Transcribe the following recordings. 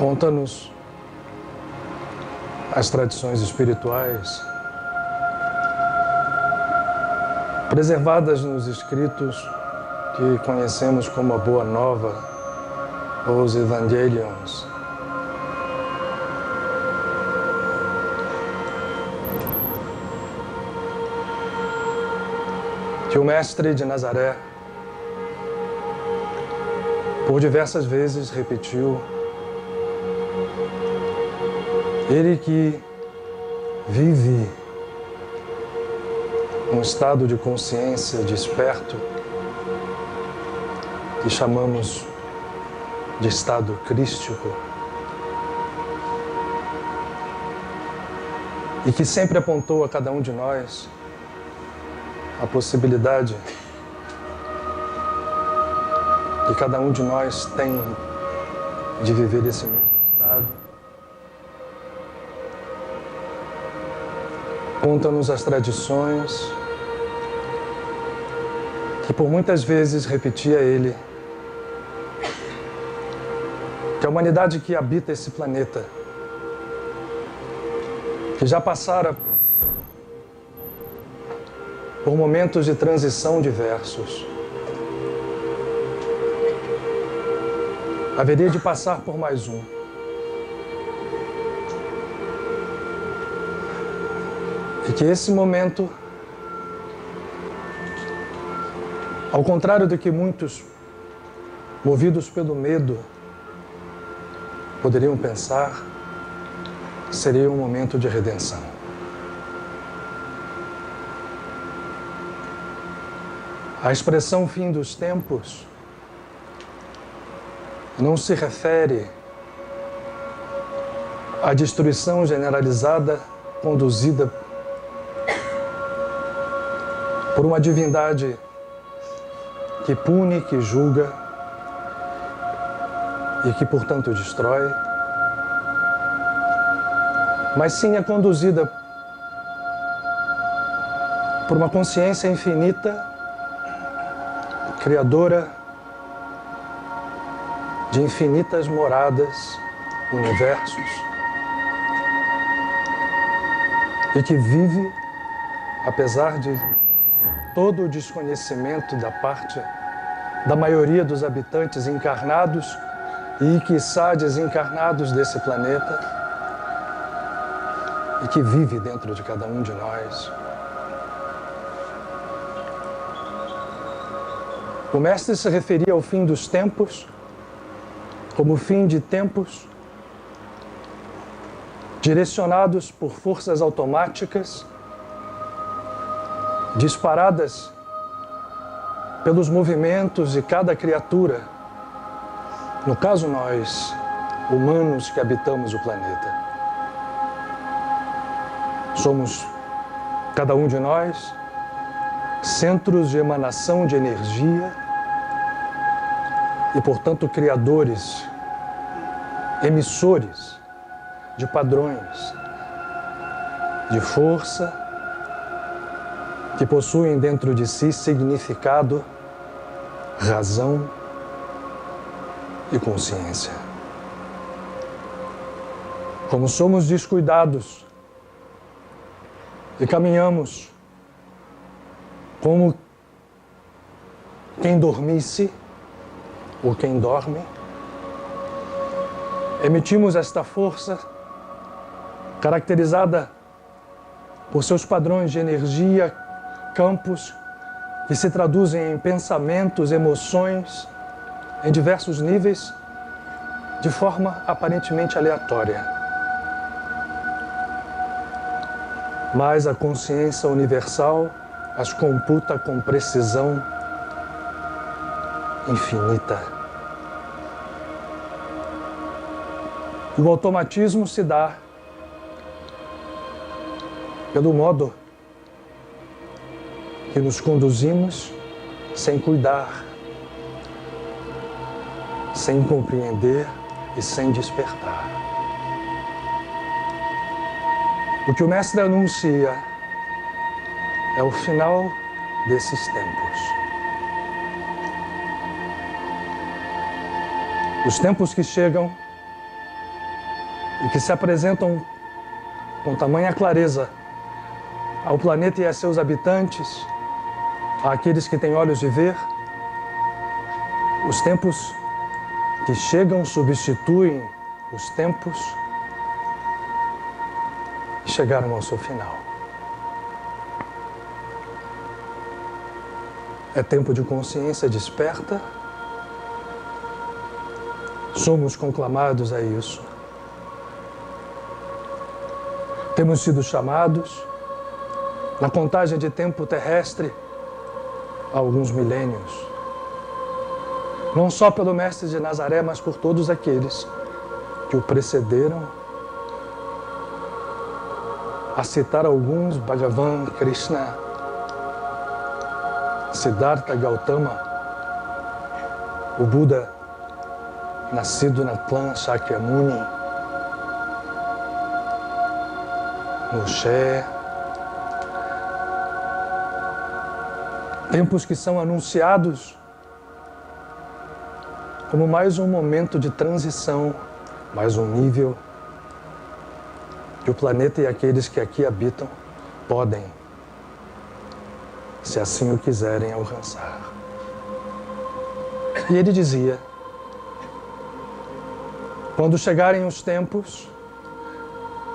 Conta-nos as tradições espirituais preservadas nos escritos que conhecemos como a Boa Nova ou os Evangelions. Que o Mestre de Nazaré, por diversas vezes, repetiu: ele que vive um estado de consciência desperto, que chamamos de estado crístico, e que sempre apontou a cada um de nós a possibilidade que cada um de nós tem de viver esse mesmo estado. Conta-nos as tradições que por muitas vezes repetia ele, que a humanidade que habita esse planeta, que já passara por momentos de transição diversos, haveria de passar por mais um. E que esse momento, ao contrário do que muitos, movidos pelo medo, poderiam pensar, seria um momento de redenção. A expressão fim dos tempos não se refere à destruição generalizada conduzida por uma divindade que pune, que julga e que, portanto, destrói, mas sim é conduzida por uma consciência infinita, criadora de infinitas moradas, universos, e que vive, apesar de todo o desconhecimento da parte da maioria dos habitantes encarnados e, quiçá, desencarnados desse planeta, e que vive dentro de cada um de nós. O Mestre se referia ao fim dos tempos como fim de tempos direcionados por forças automáticas, disparadas pelos movimentos de cada criatura, no caso nós, humanos que habitamos o planeta. Somos, cada um de nós, centros de emanação de energia e, portanto, criadores, emissores de padrões, de força, que possuem dentro de si significado, razão e consciência. Como somos descuidados e caminhamos como quem dormisse ou quem dorme, emitimos esta força caracterizada por seus padrões de energia, campos que se traduzem em pensamentos, emoções, em diversos níveis, de forma aparentemente aleatória. Mas a consciência universal as computa com precisão infinita. E o automatismo se dá pelo modo que nos conduzimos sem cuidar, sem compreender e sem despertar. O que o Mestre anuncia é o final desses tempos. Os tempos que chegam e que se apresentam com tamanha clareza ao planeta e a seus habitantes, àqueles que têm olhos de ver, os tempos que chegam substituem os tempos que chegaram ao seu final. É tempo de consciência desperta. Somos conclamados a isso. Temos sido chamados, na contagem de tempo terrestre, há alguns milênios, não só pelo Mestre de Nazaré, mas por todos aqueles que o precederam, a citar alguns: Bhagavan Krishna, Siddhartha Gautama, o Buda, nascido na clã Shakyamuni, Moshe. Tempos que são anunciados como mais um momento de transição, mais um nível que o planeta e aqueles que aqui habitam podem, se assim o quiserem, alcançar. E ele dizia: quando chegarem os tempos,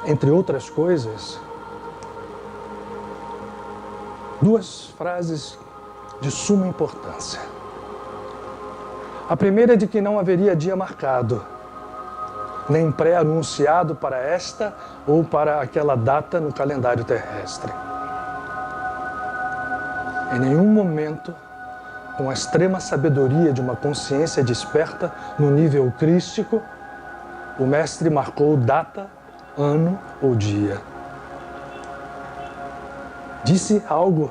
entre outras coisas, duas frases de suma importância. A primeira é de que não haveria dia marcado, nem pré-anunciado para esta ou para aquela data no calendário terrestre. Em nenhum momento, com a extrema sabedoria de uma consciência desperta no nível crístico, o Mestre marcou data, ano ou dia. Disse algo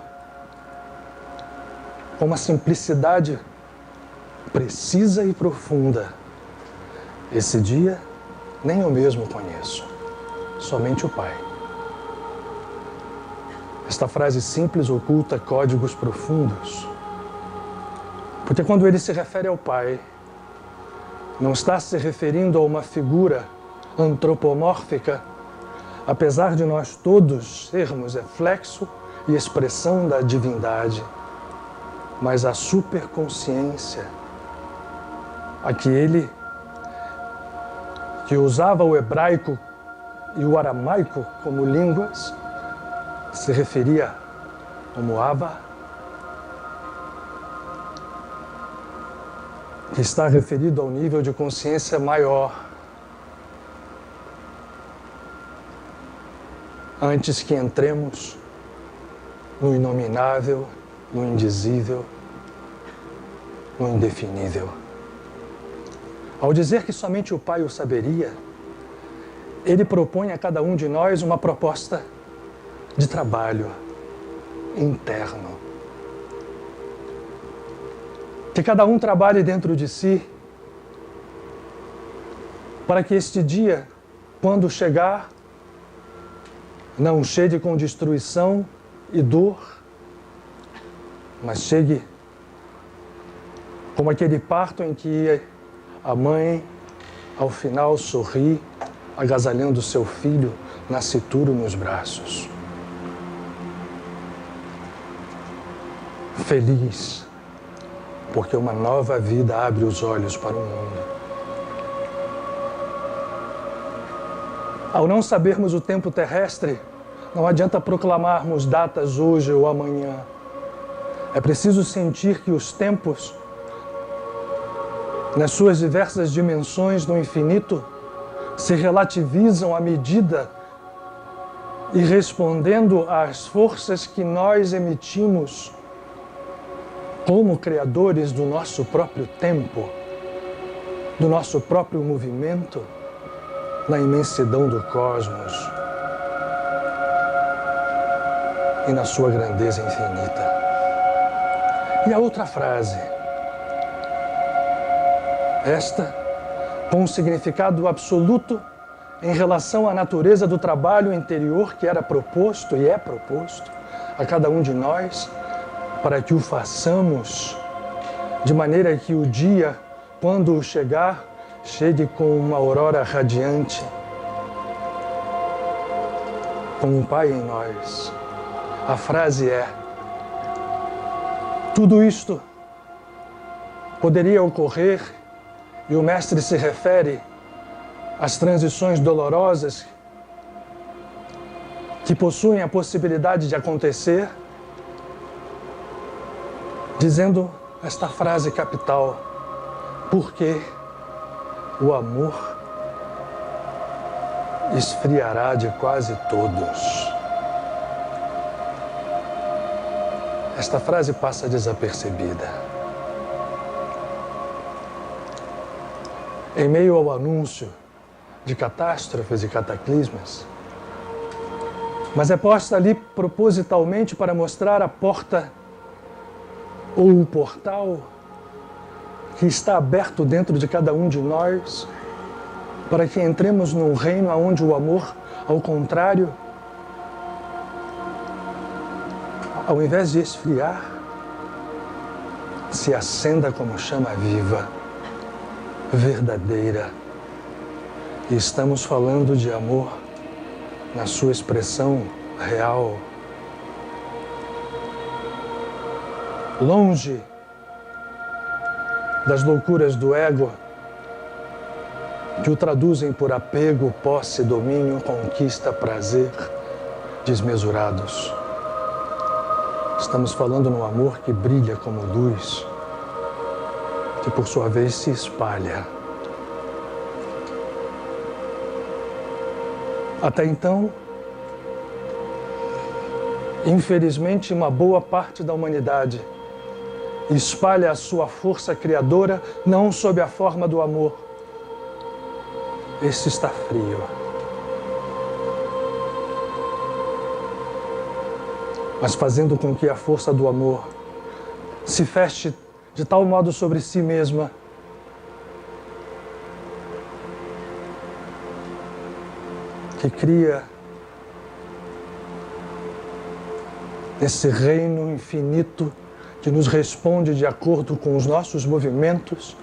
com uma simplicidade precisa e profunda. Esse dia nem eu mesmo conheço, somente o Pai. Esta frase simples oculta códigos profundos, porque quando ele se refere ao Pai, não está se referindo a uma figura antropomórfica, apesar de nós todos sermos reflexo e expressão da divindade, mas a superconsciência, aquele que usava o hebraico e o aramaico como línguas, se referia como Abba, que está referido ao nível de consciência maior, antes que entremos no inominável, no indizível, no indefinível. Ao dizer que somente o Pai o saberia, ele propõe a cada um de nós uma proposta de trabalho interno. Que cada um trabalhe dentro de si, para que este dia, quando chegar, não chegue com destruição e dor, mas chegue como aquele parto em que a mãe, ao final, sorri, agasalhando seu filho nascituro nos braços. Feliz, porque uma nova vida abre os olhos para o mundo. Ao não sabermos o tempo terrestre, não adianta proclamarmos datas hoje ou amanhã. É preciso sentir que os tempos, nas suas diversas dimensões do infinito, se relativizam à medida e respondendo às forças que nós emitimos como criadores do nosso próprio tempo, do nosso próprio movimento na imensidão do cosmos e na sua grandeza infinita. E a outra frase, esta com um significado absoluto em relação à natureza do trabalho interior que era proposto e é proposto a cada um de nós, para que o façamos de maneira que o dia, quando chegar, chegue com uma aurora radiante, com o Pai em nós. A frase é: tudo isto poderia ocorrer, e o Mestre se refere às transições dolorosas que possuem a possibilidade de acontecer, dizendo esta frase capital: porque o amor esfriará de quase todos. Esta frase passa desapercebida. Em meio ao anúncio de catástrofes e cataclismas, mas é posta ali propositalmente para mostrar a porta ou o portal que está aberto dentro de cada um de nós, para que entremos num reino onde o amor, ao contrário, ao invés de esfriar, se acenda como chama viva, verdadeira. E estamos falando de amor na sua expressão real. Longe das loucuras do ego, que o traduzem por apego, posse, domínio, conquista, prazer desmesurados. Estamos falando no amor que brilha como luz, que por sua vez se espalha. Até então, infelizmente, uma boa parte da humanidade espalha a sua força criadora não sob a forma do amor. Esse está frio. Mas fazendo com que a força do amor se feche de tal modo sobre si mesma que cria esse reino infinito que nos responde de acordo com os nossos movimentos,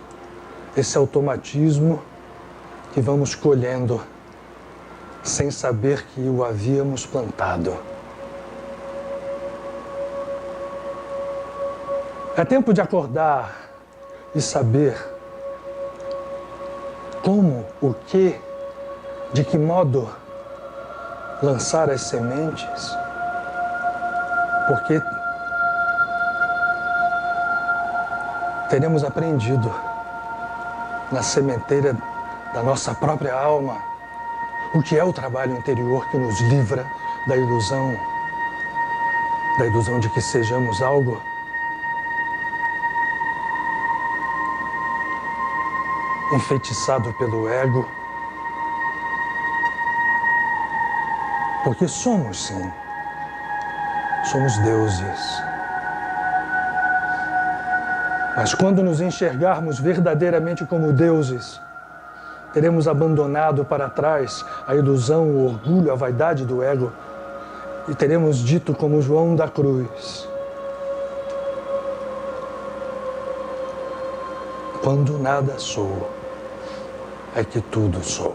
esse automatismo que vamos colhendo sem saber que o havíamos plantado. É tempo de acordar e saber como, o que, de que modo lançar as sementes, porque teremos aprendido na sementeira da nossa própria alma o que é o trabalho interior que nos livra da ilusão de que sejamos algo enfeitiçado pelo ego, porque somos sim, somos deuses. Mas quando nos enxergarmos verdadeiramente como deuses, teremos abandonado para trás a ilusão, o orgulho, a vaidade do ego e teremos dito como João da Cruz: quando nada sou, é que tudo sou.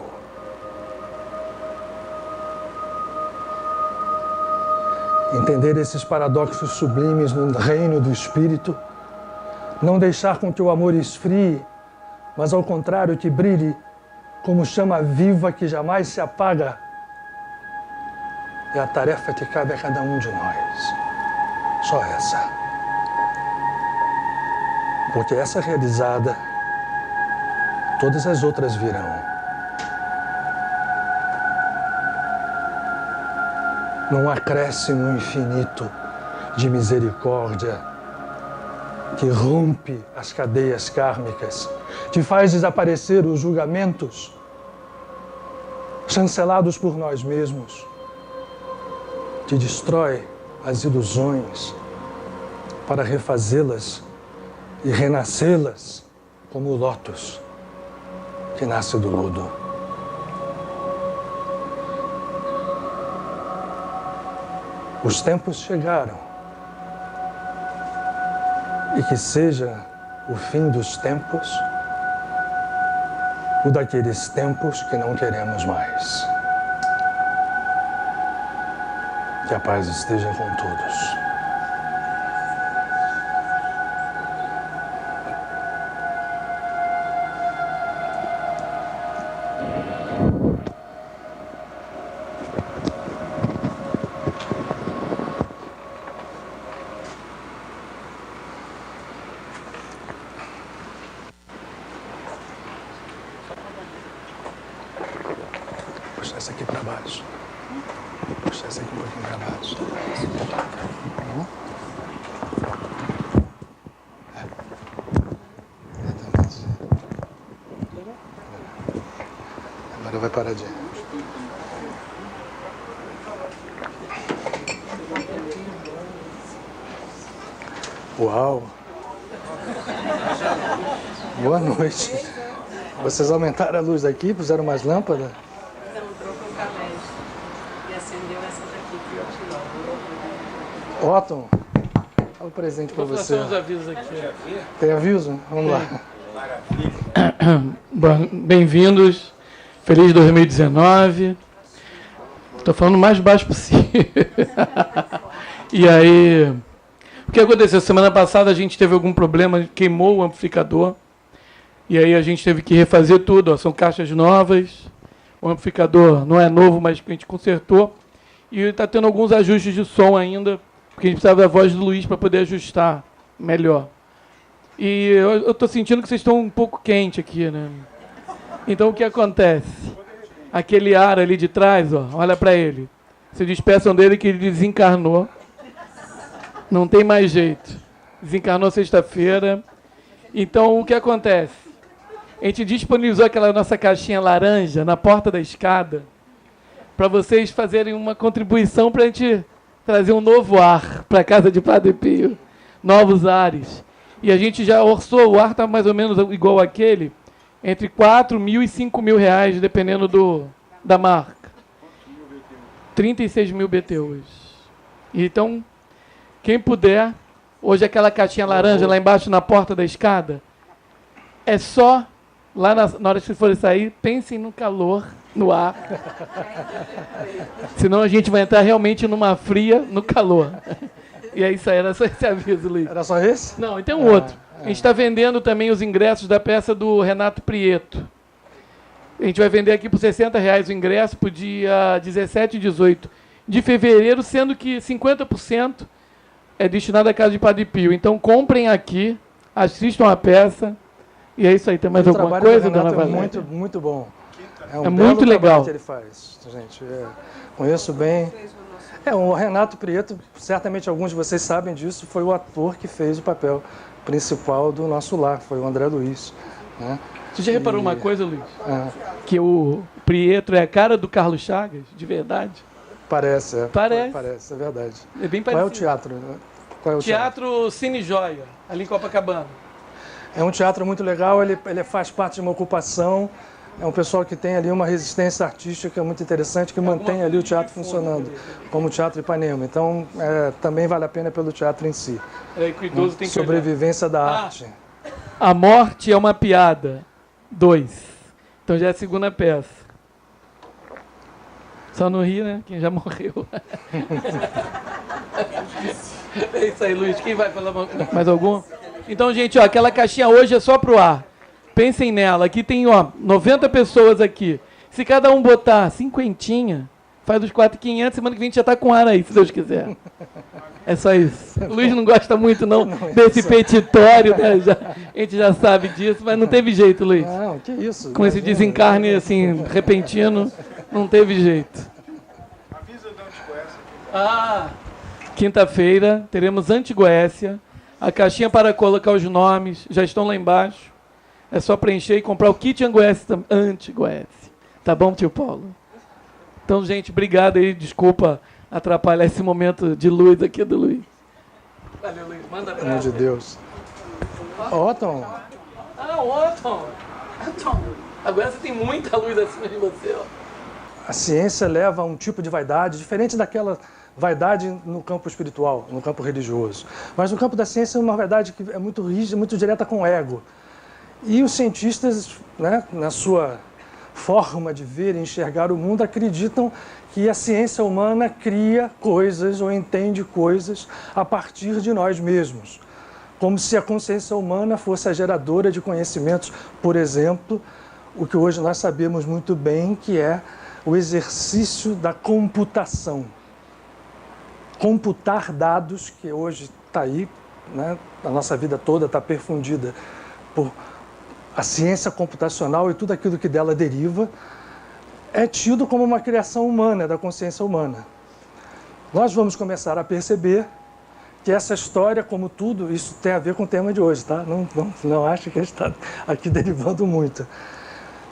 Entender esses paradoxos sublimes no reino do Espírito, não deixar com que o amor esfrie, mas ao contrário que brilhe como chama viva que jamais se apaga, é a tarefa que cabe a cada um de nós. Só essa. Porque essa realizada, todas as outras virão. Num acréscimo infinito de misericórdia que rompe as cadeias kármicas, que faz desaparecer os julgamentos chancelados por nós mesmos, que destrói as ilusões para refazê-las e renascê-las como o lótus que nasce do lodo. Os tempos chegaram e que seja o fim dos tempos, o daqueles tempos que não queremos mais. Que a paz esteja com todos. Puxa essa aqui para baixo. Puxa essa aqui um pouquinho para baixo. Agora vai paradinho. Uau! Boa noite. Vocês aumentaram a luz aqui, puseram mais lâmpada? Otton, olha o presente para você. Vou passar uns avisos aqui. Tem aviso? Vamos lá. Bem-vindos. Feliz 2019. Estou falando o mais baixo possível. E aí, o que aconteceu? Semana passada a gente teve algum problema, queimou o amplificador. E aí a gente teve que refazer tudo. Ó, são caixas novas. O amplificador não é novo, mas a gente consertou. E está tendo alguns ajustes de som ainda, porque a gente precisava da voz do Luiz para poder ajustar melhor. E eu estou sentindo que vocês estão um pouco quente aqui, né? Então o que acontece? Aquele ar ali de trás, ó, olha para ele. Se despeçam dele que ele desencarnou. Não tem mais jeito. Desencarnou sexta-feira. Então o que acontece? A gente disponibilizou aquela nossa caixinha laranja na porta da escada para vocês fazerem uma contribuição para a gente trazer um novo ar para a casa de Padre Pio, novos ares. E a gente já orçou, o ar está mais ou menos igual àquele, entre 4 mil e 5 mil reais, dependendo da marca. 36 mil BTUs. Então, quem puder, hoje aquela caixinha laranja lá embaixo na porta da escada, é só, lá na hora que vocês forem sair, pensem no calor, no ar. Senão a gente vai entrar realmente numa fria no calor. E é isso aí, era só esse aviso, Luiz. Era só esse? Não, e tem um outro. A gente está vendendo também os ingressos da peça do Renato Prieto. A gente vai vender aqui por R$60 o ingresso para o dia 17 e 18 de fevereiro, sendo que 50% é destinado à casa de Padre Pio. Então comprem aqui, assistam a peça. E é isso aí. Tem mais alguma coisa, dona Valéria? É muito, muito bom. É muito legal que ele faz, gente. Conheço bem. O Renato Prieto, certamente alguns de vocês sabem disso, foi o ator que fez o papel principal do Nosso Lar, foi o André Luiz. Né? Você já reparou uma coisa, Luiz? Que o Prieto é a cara do Carlos Chagas, de verdade? Parece, Parece, é verdade. É bem parecido. Qual é o teatro? Qual é o teatro Cine Joia, ali em Copacabana. É um teatro muito legal, ele faz parte de uma ocupação. É um pessoal que tem ali uma resistência artística muito interessante, que mantém ali o teatro funcionando, como o Teatro Ipanema. Então, também vale a pena pelo teatro em si. Que o idoso tem que sobrevivência da arte. A Morte é uma Piada, 2. Então já é a segunda peça. Só não ri, né? Quem já morreu. É isso aí, Luiz. Quem vai falar mais algum? Então, gente, ó, aquela caixinha hoje é só pro ar. Pensem nela. Aqui tem, 90 pessoas aqui. Se cada um botar 50, faz os 4.500, semana que vem a gente já tá com ar aí, se Deus quiser. É só isso. O Luiz não gosta muito, não, desse petitório, né? A gente já sabe disso, mas não teve jeito, Luiz. Não, que isso. Com esse desencarne, assim, repentino, não teve jeito. Avisa da Antigoécia. Quinta-feira teremos Antigoécia. A caixinha para colocar os nomes já estão lá embaixo. É só preencher e comprar o kit Antigoécia. Tá bom, tio Paulo? Então, gente, obrigado aí. Desculpa atrapalhar esse momento de luz aqui do Luiz. Valeu, Luiz. Manda abraço. Pelo amor de Deus. Otton. Otton. Agora você tem muita luz acima de você, ó. A ciência leva a um tipo de vaidade diferente daquela vaidade no campo espiritual, no campo religioso. Mas no campo da ciência é uma vaidade que é muito rígida, muito direta com o ego. E os cientistas, né, na sua forma de ver e enxergar o mundo acreditam que a ciência humana cria coisas ou entende coisas a partir de nós mesmos, como se a consciência humana fosse a geradora de conhecimentos, por exemplo, o que hoje nós sabemos muito bem, que é o exercício da computação. Computar dados, que hoje está aí, né? A nossa vida toda está perfundida por a ciência computacional e tudo aquilo que dela deriva, é tido como uma criação humana, da consciência humana. Nós vamos começar a perceber que essa história, como tudo, isso tem a ver com o tema de hoje, tá? Não acho que a gente está aqui derivando muito.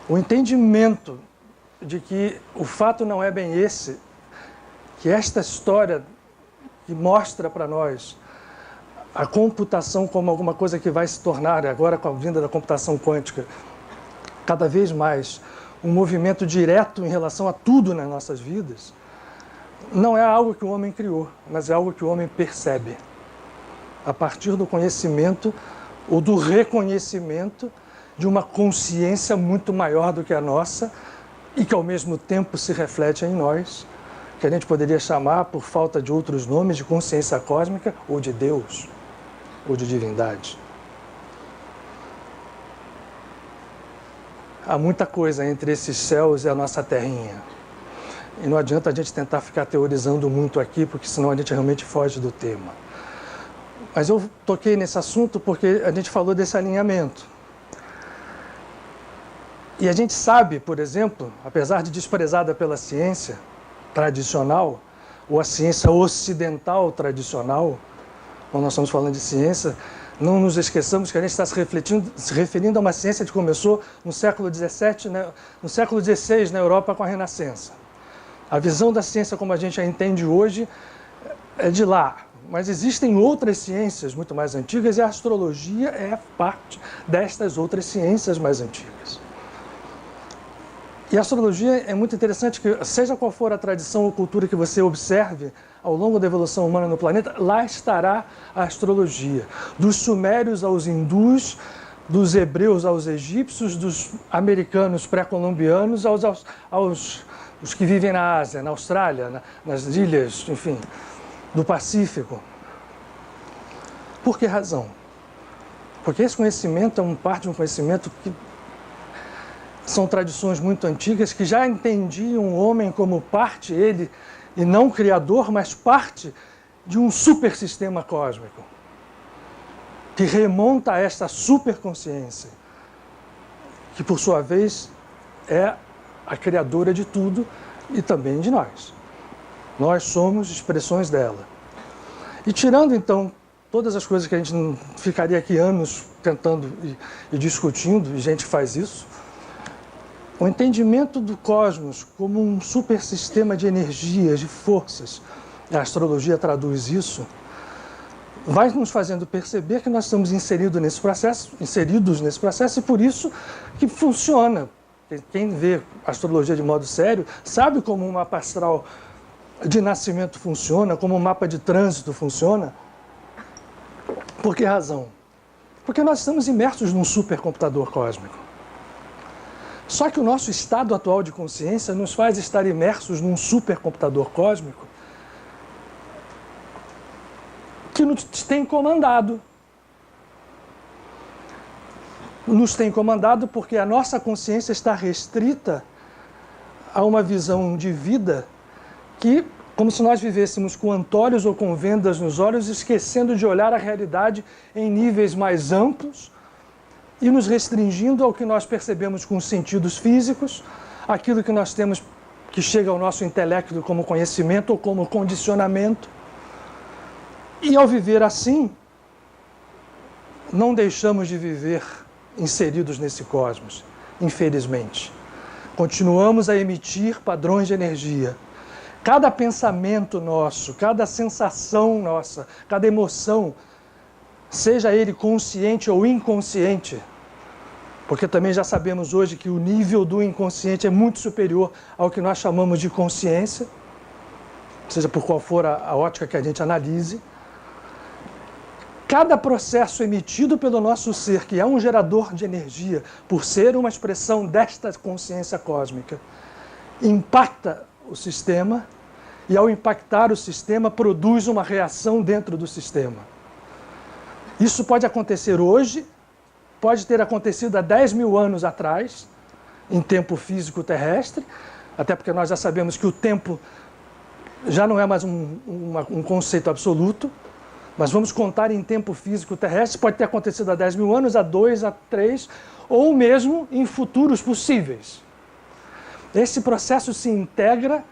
O entendimento de que o fato não é bem esse, que esta história que mostra para nós a computação como alguma coisa que vai se tornar, agora com a vinda da computação quântica, cada vez mais um movimento direto em relação a tudo nas nossas vidas, não é algo que o homem criou, mas é algo que o homem percebe. A partir do conhecimento ou do reconhecimento de uma consciência muito maior do que a nossa e que ao mesmo tempo se reflete em nós, que a gente poderia chamar, por falta de outros nomes, de consciência cósmica ou de Deus, ou de divindade. Há muita coisa entre esses céus e a nossa terrinha. E não adianta a gente tentar ficar teorizando muito aqui, porque senão a gente realmente foge do tema. Mas eu toquei nesse assunto porque a gente falou desse alinhamento. E a gente sabe, por exemplo, apesar de desprezada pela ciência tradicional, ou a ciência ocidental tradicional, quando nós estamos falando de ciência, não nos esqueçamos que a gente está se referindo a uma ciência que começou no século XVII, né, no século XVI, na Europa, com a Renascença. A visão da ciência como a gente a entende hoje é de lá, mas existem outras ciências muito mais antigas e a astrologia é parte destas outras ciências mais antigas. E a astrologia é muito interessante que, seja qual for a tradição ou cultura que você observe ao longo da evolução humana no planeta, lá estará a astrologia. Dos sumérios aos hindus, dos hebreus aos egípcios, dos americanos pré-colombianos aos os que vivem na Ásia, na Austrália, nas ilhas, enfim, do Pacífico. Por que razão? Porque esse conhecimento é parte de um conhecimento que são tradições muito antigas que já entendiam o homem como parte, ele, e não criador, mas parte de um supersistema cósmico, que remonta a esta superconsciência, que por sua vez é a criadora de tudo e também de nós. Nós somos expressões dela. E tirando então todas as coisas que a gente não ficaria aqui anos tentando e discutindo, e a gente faz isso, o entendimento do cosmos como um supersistema de energias, de forças, a astrologia traduz isso, vai nos fazendo perceber que nós estamos inseridos nesse processo e por isso que funciona. Quem vê a astrologia de modo sério sabe como um mapa astral de nascimento funciona, como um mapa de trânsito funciona. Por que razão? Porque nós estamos imersos num supercomputador cósmico. Só que o nosso estado atual de consciência nos faz estar imersos num supercomputador cósmico que nos tem comandado. Nos tem comandado porque a nossa consciência está restrita a uma visão de vida que, como se nós vivêssemos com antolhos ou com vendas nos olhos, esquecendo de olhar a realidade em níveis mais amplos e nos restringindo ao que nós percebemos com os sentidos físicos, aquilo que nós temos que chega ao nosso intelecto como conhecimento ou como condicionamento. E ao viver assim, não deixamos de viver inseridos nesse cosmos, infelizmente. Continuamos a emitir padrões de energia. Cada pensamento nosso, cada sensação nossa, cada emoção, seja ele consciente ou inconsciente, porque também já sabemos hoje que o nível do inconsciente é muito superior ao que nós chamamos de consciência, seja por qual for a ótica que a gente analise. Cada processo emitido pelo nosso ser, que é um gerador de energia, por ser uma expressão desta consciência cósmica, impacta o sistema, e ao impactar o sistema, produz uma reação dentro do sistema. Isso pode acontecer hoje, pode ter acontecido há 10 mil anos atrás, em tempo físico terrestre, até porque nós já sabemos que o tempo já não é mais um conceito absoluto, mas vamos contar em tempo físico terrestre, pode ter acontecido há 10 mil anos, há 2, há 3, ou mesmo em futuros possíveis. Esse processo se integra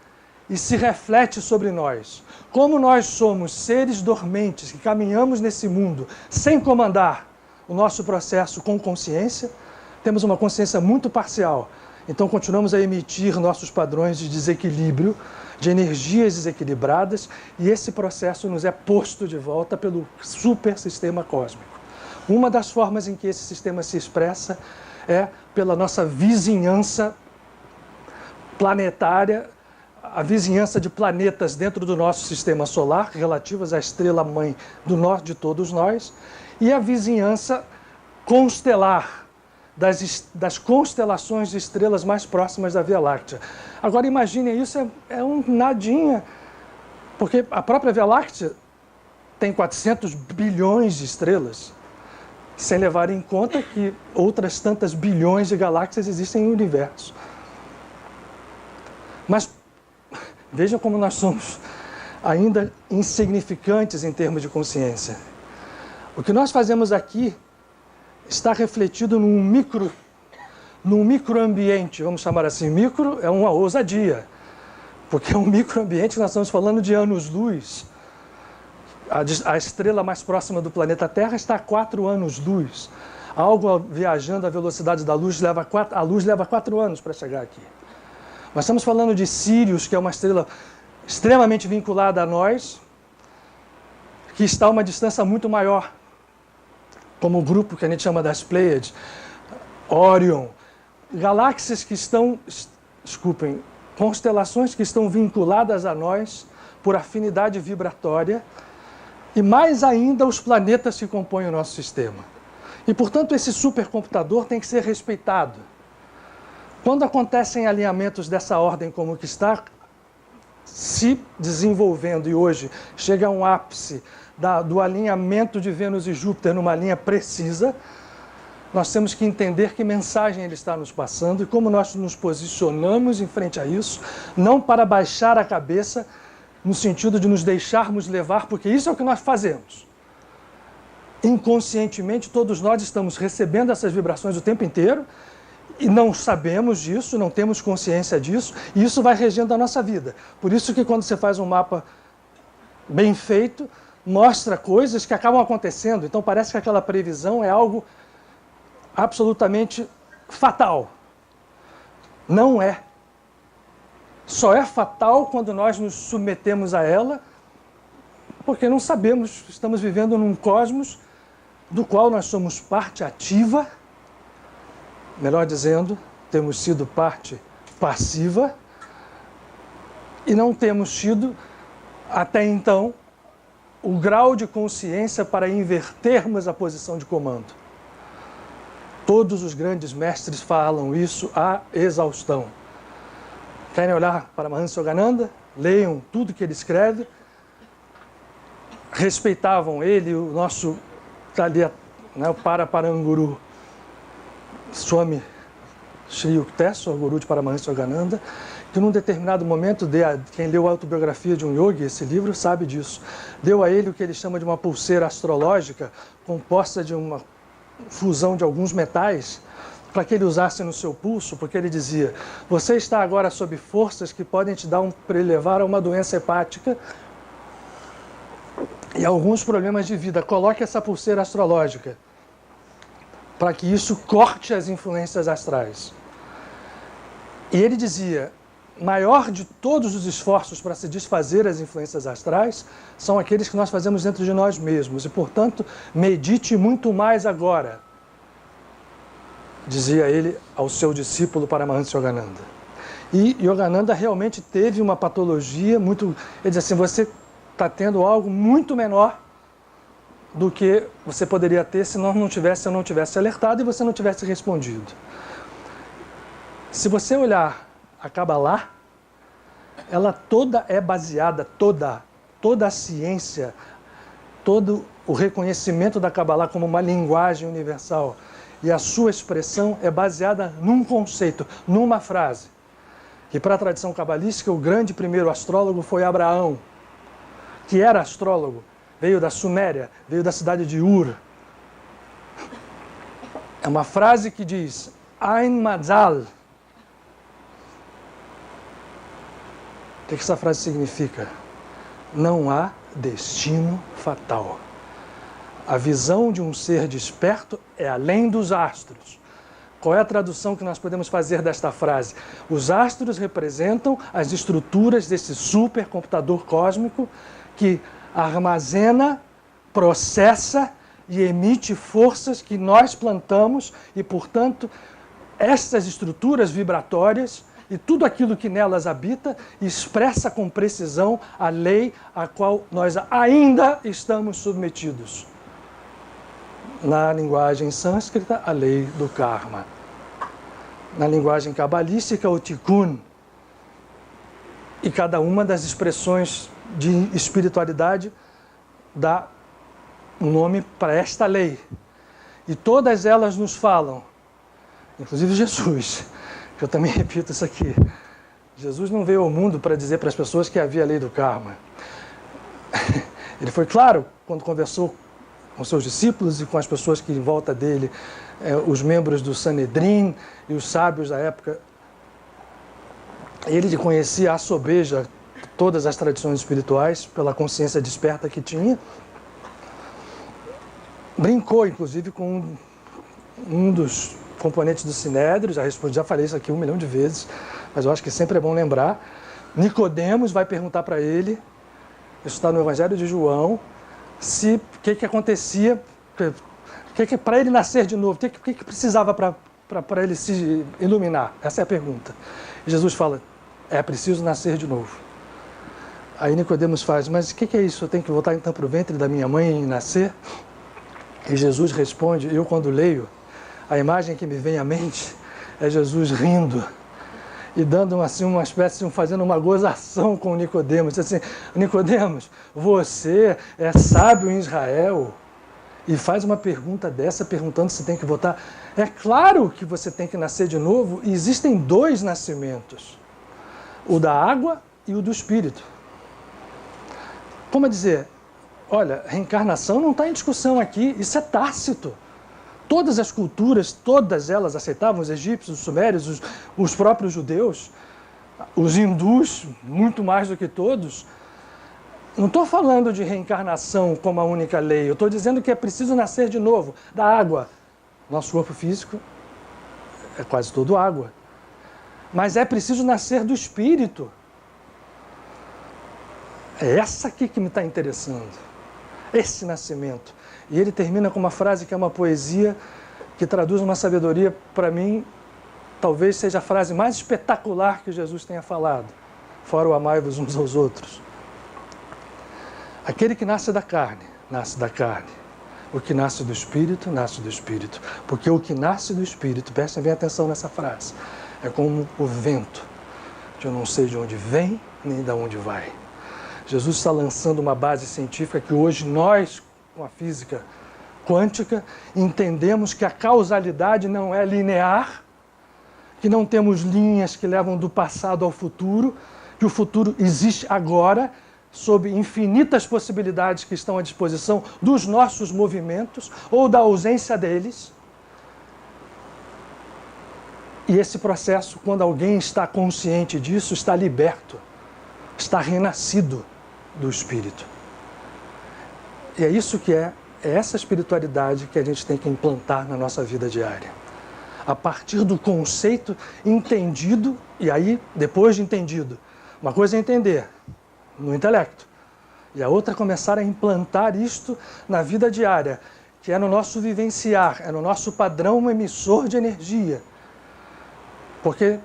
e se reflete sobre nós. Como nós somos seres dormentes que caminhamos nesse mundo sem comandar o nosso processo com consciência, temos uma consciência muito parcial. Então continuamos a emitir nossos padrões de desequilíbrio, de energias desequilibradas, e esse processo nos é posto de volta pelo super sistema cósmico. Uma das formas em que esse sistema se expressa é pela nossa vizinhança planetária, a vizinhança de planetas dentro do nosso sistema solar, relativas à estrela-mãe de todos nós, e a vizinhança constelar das constelações de estrelas mais próximas da Via Láctea. Agora imaginem isso, é um nadinha, porque a própria Via Láctea tem 400 bilhões de estrelas, sem levar em conta que outras tantas bilhões de galáxias existem no universo. Mas vejam como nós somos ainda insignificantes em termos de consciência. O que nós fazemos aqui está refletido num microambiente, vamos chamar assim. Micro é uma ousadia, porque é um microambiente, nós estamos falando de anos-luz. A estrela mais próxima do planeta Terra está a 4 anos-luz. Algo viajando à velocidade da luz, a luz leva 4 anos para chegar aqui. Nós estamos falando de Sírius, que é uma estrela extremamente vinculada a nós, que está a uma distância muito maior, como o grupo que a gente chama das Pleiades, Órion, galáxias que estão, constelações que estão vinculadas a nós por afinidade vibratória, e mais ainda os planetas que compõem o nosso sistema. E, portanto, esse supercomputador tem que ser respeitado. Quando acontecem alinhamentos dessa ordem como o que está se desenvolvendo, e hoje chega a um ápice do alinhamento de Vênus e Júpiter numa linha precisa, nós temos que entender que mensagem ele está nos passando e como nós nos posicionamos em frente a isso, não para baixar a cabeça no sentido de nos deixarmos levar, porque isso é o que nós fazemos. Inconscientemente, todos nós estamos recebendo essas vibrações o tempo inteiro e não sabemos disso, não temos consciência disso, e isso vai regendo a nossa vida. Por isso que quando você faz um mapa bem feito, mostra coisas que acabam acontecendo. Então parece que aquela previsão é algo absolutamente fatal. Não é. Só é fatal quando nós nos submetemos a ela, porque não sabemos, estamos vivendo num cosmos do qual nós somos parte ativa, melhor dizendo, temos sido parte passiva, e não temos tido, até então, o grau de consciência para invertermos a posição de comando. Todos os grandes mestres falam isso à exaustão. Querem olhar para Mahansa Yogananda? Leiam tudo que ele escreve. Respeitavam ele, o nosso o Paraparanguru Swami Sri Yukteswar, guru de Paramahansa Yogananda, que num determinado momento, quem leu a autobiografia de um yogi, esse livro, sabe disso, deu a ele o que ele chama de uma pulseira astrológica, composta de uma fusão de alguns metais, para que ele usasse no seu pulso, porque ele dizia: você está agora sob forças que podem te levar a uma doença hepática e alguns problemas de vida. Coloque essa pulseira astrológica, para que isso corte as influências astrais. E ele dizia: maior de todos os esforços para se desfazer das influências astrais são aqueles que nós fazemos dentro de nós mesmos. E, portanto, medite muito mais agora, dizia ele ao seu discípulo Paramahansa Yogananda. E Yogananda realmente teve uma patologia muito... Ele diz assim: você está tendo algo muito menor do que você poderia ter se eu não tivesse alertado e você não tivesse respondido. Se você olhar a Kabbalah, ela toda é baseada, toda a ciência, todo o reconhecimento da Kabbalah como uma linguagem universal e a sua expressão é baseada num conceito, numa frase. Que para a tradição cabalística, o grande primeiro astrólogo foi Abraão, que era astrólogo, veio da Suméria, veio da cidade de Ur. É uma frase que diz, Ein Mazal. O que essa frase significa? Não há destino fatal. A visão de um ser desperto é além dos astros. Qual é a tradução que nós podemos fazer desta frase? Os astros representam as estruturas desse supercomputador cósmico que armazena, processa e emite forças que nós plantamos e, portanto, essas estruturas vibratórias e tudo aquilo que nelas habita expressa com precisão a lei a qual nós ainda estamos submetidos. Na linguagem sânscrita, a lei do karma. Na linguagem cabalística, o tikkun. E cada uma das expressões de espiritualidade dá um nome para esta lei. E todas elas nos falam, inclusive Jesus, que eu também repito isso aqui. Jesus não veio ao mundo para dizer para as pessoas que havia a lei do karma. Ele foi claro quando conversou com seus discípulos e com as pessoas que em volta dele, os membros do Sanedrim e os sábios da época. Ele conhecia a sobeja todas as tradições espirituais pela consciência desperta que tinha. Brincou, inclusive, com um dos componentes do Sinédrio, já falei isso aqui 1 milhão de vezes, mas eu acho que sempre é bom lembrar. Nicodemos vai perguntar para ele, isso está no Evangelho de João, o que acontecia, para ele nascer de novo, o que precisava para ele se iluminar? Essa é a pergunta. E Jesus fala, é preciso nascer de novo. Aí Nicodemos faz, mas o que é isso? Eu tenho que voltar então para o ventre da minha mãe e nascer? E Jesus responde, eu quando leio, a imagem que me vem à mente é Jesus rindo e dando assim uma espécie, fazendo uma gozação com Nicodemos. Diz assim, Nicodemos, você é sábio em Israel e faz uma pergunta dessa, perguntando se tem que votar. É claro que você tem que nascer de novo e existem 2 nascimentos, o da água e o do espírito. Como dizer, olha, reencarnação não está em discussão aqui, isso é tácito. Todas as culturas, todas elas aceitavam, os egípcios, os sumérios, os próprios judeus, os hindus, muito mais do que todos. Não estou falando de reencarnação como a única lei, eu estou dizendo que é preciso nascer de novo, da água. Nosso corpo físico é quase todo água. Mas é preciso nascer do espírito. É essa aqui que me está interessando, esse nascimento. E ele termina com uma frase que é uma poesia que traduz uma sabedoria, para mim, talvez seja a frase mais espetacular que Jesus tenha falado, fora o amai-vos uns aos outros. Aquele que nasce da carne, nasce da carne. O que nasce do espírito, nasce do espírito. Porque o que nasce do espírito, prestem bem atenção nessa frase, é como o vento, que eu não sei de onde vem, nem de onde vai. Jesus está lançando uma base científica que hoje nós, com a física quântica, entendemos que a causalidade não é linear, que não temos linhas que levam do passado ao futuro, que o futuro existe agora, sob infinitas possibilidades que estão à disposição dos nossos movimentos ou da ausência deles. E esse processo, quando alguém está consciente disso, está liberto, está renascido do espírito. E é isso que é essa espiritualidade que a gente tem que implantar na nossa vida diária. A partir do conceito entendido, e aí, depois de entendido, uma coisa é entender no intelecto, e a outra é começar a implantar isto na vida diária, que é no nosso vivenciar, é no nosso padrão emissor de energia. Porque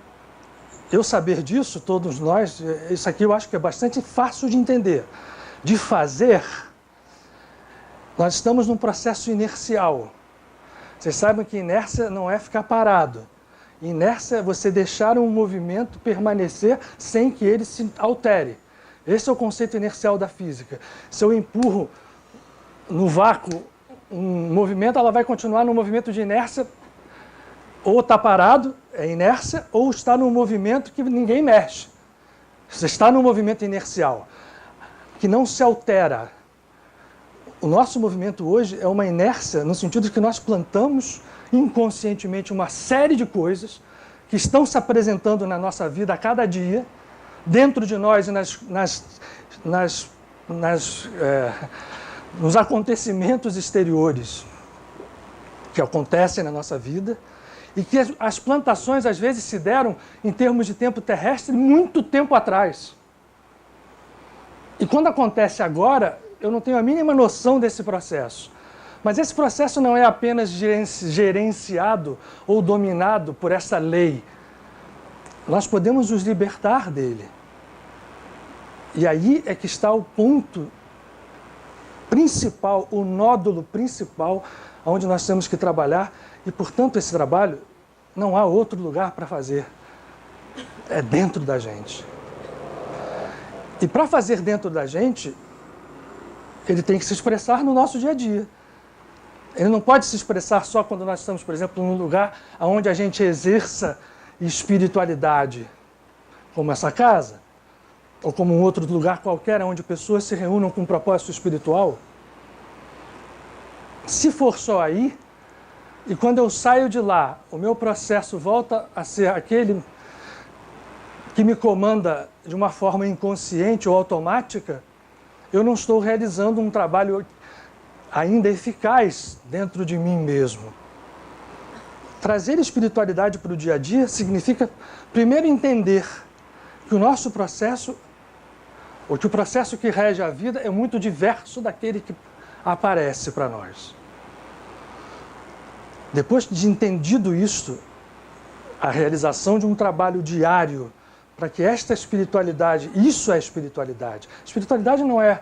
eu saber disso, todos nós, isso aqui eu acho que é bastante fácil de entender. De fazer, Nós estamos num processo inercial. Vocês sabem que inércia não é ficar parado. Inércia é você deixar um movimento permanecer sem que ele se altere. Esse é o conceito inercial da física. Se eu empurro no vácuo um movimento, ela vai continuar no movimento de inércia, ou está parado, é inércia, ou está num movimento que ninguém mexe. Você está num movimento inercial, que não se altera. O nosso movimento hoje é uma inércia no sentido de que nós plantamos inconscientemente uma série de coisas que estão se apresentando na nossa vida a cada dia, dentro de nós e nos acontecimentos exteriores que acontecem na nossa vida, e que as plantações às vezes se deram em termos de tempo terrestre muito tempo atrás. E quando acontece agora, eu não tenho a mínima noção desse processo. Mas esse processo não é apenas gerenciado ou dominado por essa lei. Nós podemos nos libertar dele. E aí é que está o ponto principal, o nódulo principal, onde nós temos que trabalhar. E, portanto, esse trabalho não há outro lugar para fazer. É dentro da gente. E para fazer dentro da gente, ele tem que se expressar no nosso dia a dia. Ele não pode se expressar só quando nós estamos, por exemplo, num lugar onde a gente exerça espiritualidade, como essa casa, ou como um outro lugar qualquer onde pessoas se reúnam com um propósito espiritual. Se for só aí, e quando eu saio de lá, o meu processo volta a ser aquele que me comanda de uma forma inconsciente ou automática, eu não estou realizando um trabalho ainda eficaz dentro de mim mesmo. Trazer espiritualidade para o dia a dia significa, primeiro, entender que o nosso processo, ou que o processo que rege a vida é muito diverso daquele que aparece para nós. Depois de entendido isto, a realização de um trabalho diário para que esta espiritualidade, isso é espiritualidade. Espiritualidade não é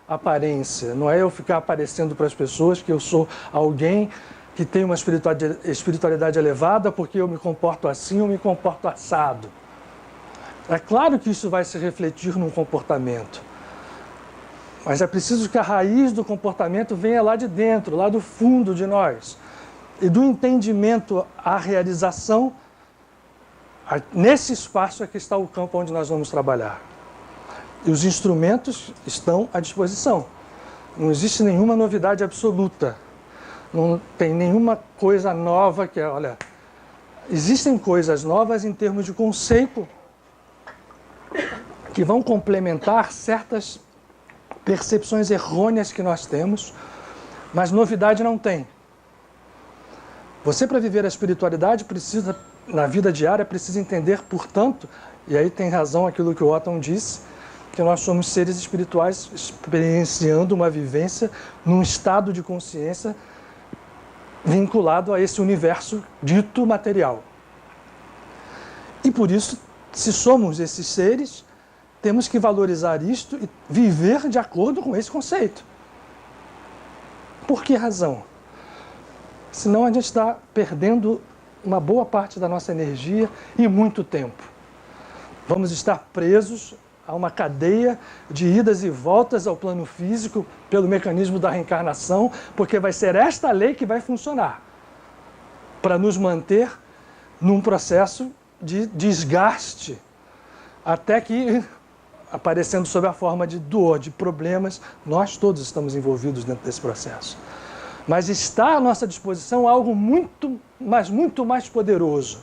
aparência, não é eu ficar aparecendo para as pessoas que eu sou alguém que tem uma espiritualidade elevada porque eu me comporto assim ou me comporto assado. É claro que isso vai se refletir num comportamento, mas é preciso que a raiz do comportamento venha lá de dentro, lá do fundo de nós. E do entendimento à realização, nesse espaço é que está o campo onde nós vamos trabalhar. E os instrumentos estão à disposição. Não existe nenhuma novidade absoluta. Não tem nenhuma coisa nova que, olha, existem coisas novas em termos de conceito que vão complementar certas percepções errôneas que nós temos, mas novidade não tem. Você, para viver a espiritualidade, precisa, na vida diária, precisa entender, portanto, e aí tem razão aquilo que o Otton disse, que nós somos seres espirituais experienciando uma vivência num estado de consciência vinculado a esse universo dito material. E por isso, se somos esses seres, temos que valorizar isto e viver de acordo com esse conceito. Por que razão? Senão a gente está perdendo uma boa parte da nossa energia e muito tempo. Vamos estar presos a uma cadeia de idas e voltas ao plano físico pelo mecanismo da reencarnação, porque vai ser esta lei que vai funcionar para nos manter num processo de desgaste, até que, aparecendo sob a forma de dor, de problemas, nós todos estamos envolvidos dentro desse processo. Mas está à nossa disposição algo muito mais poderoso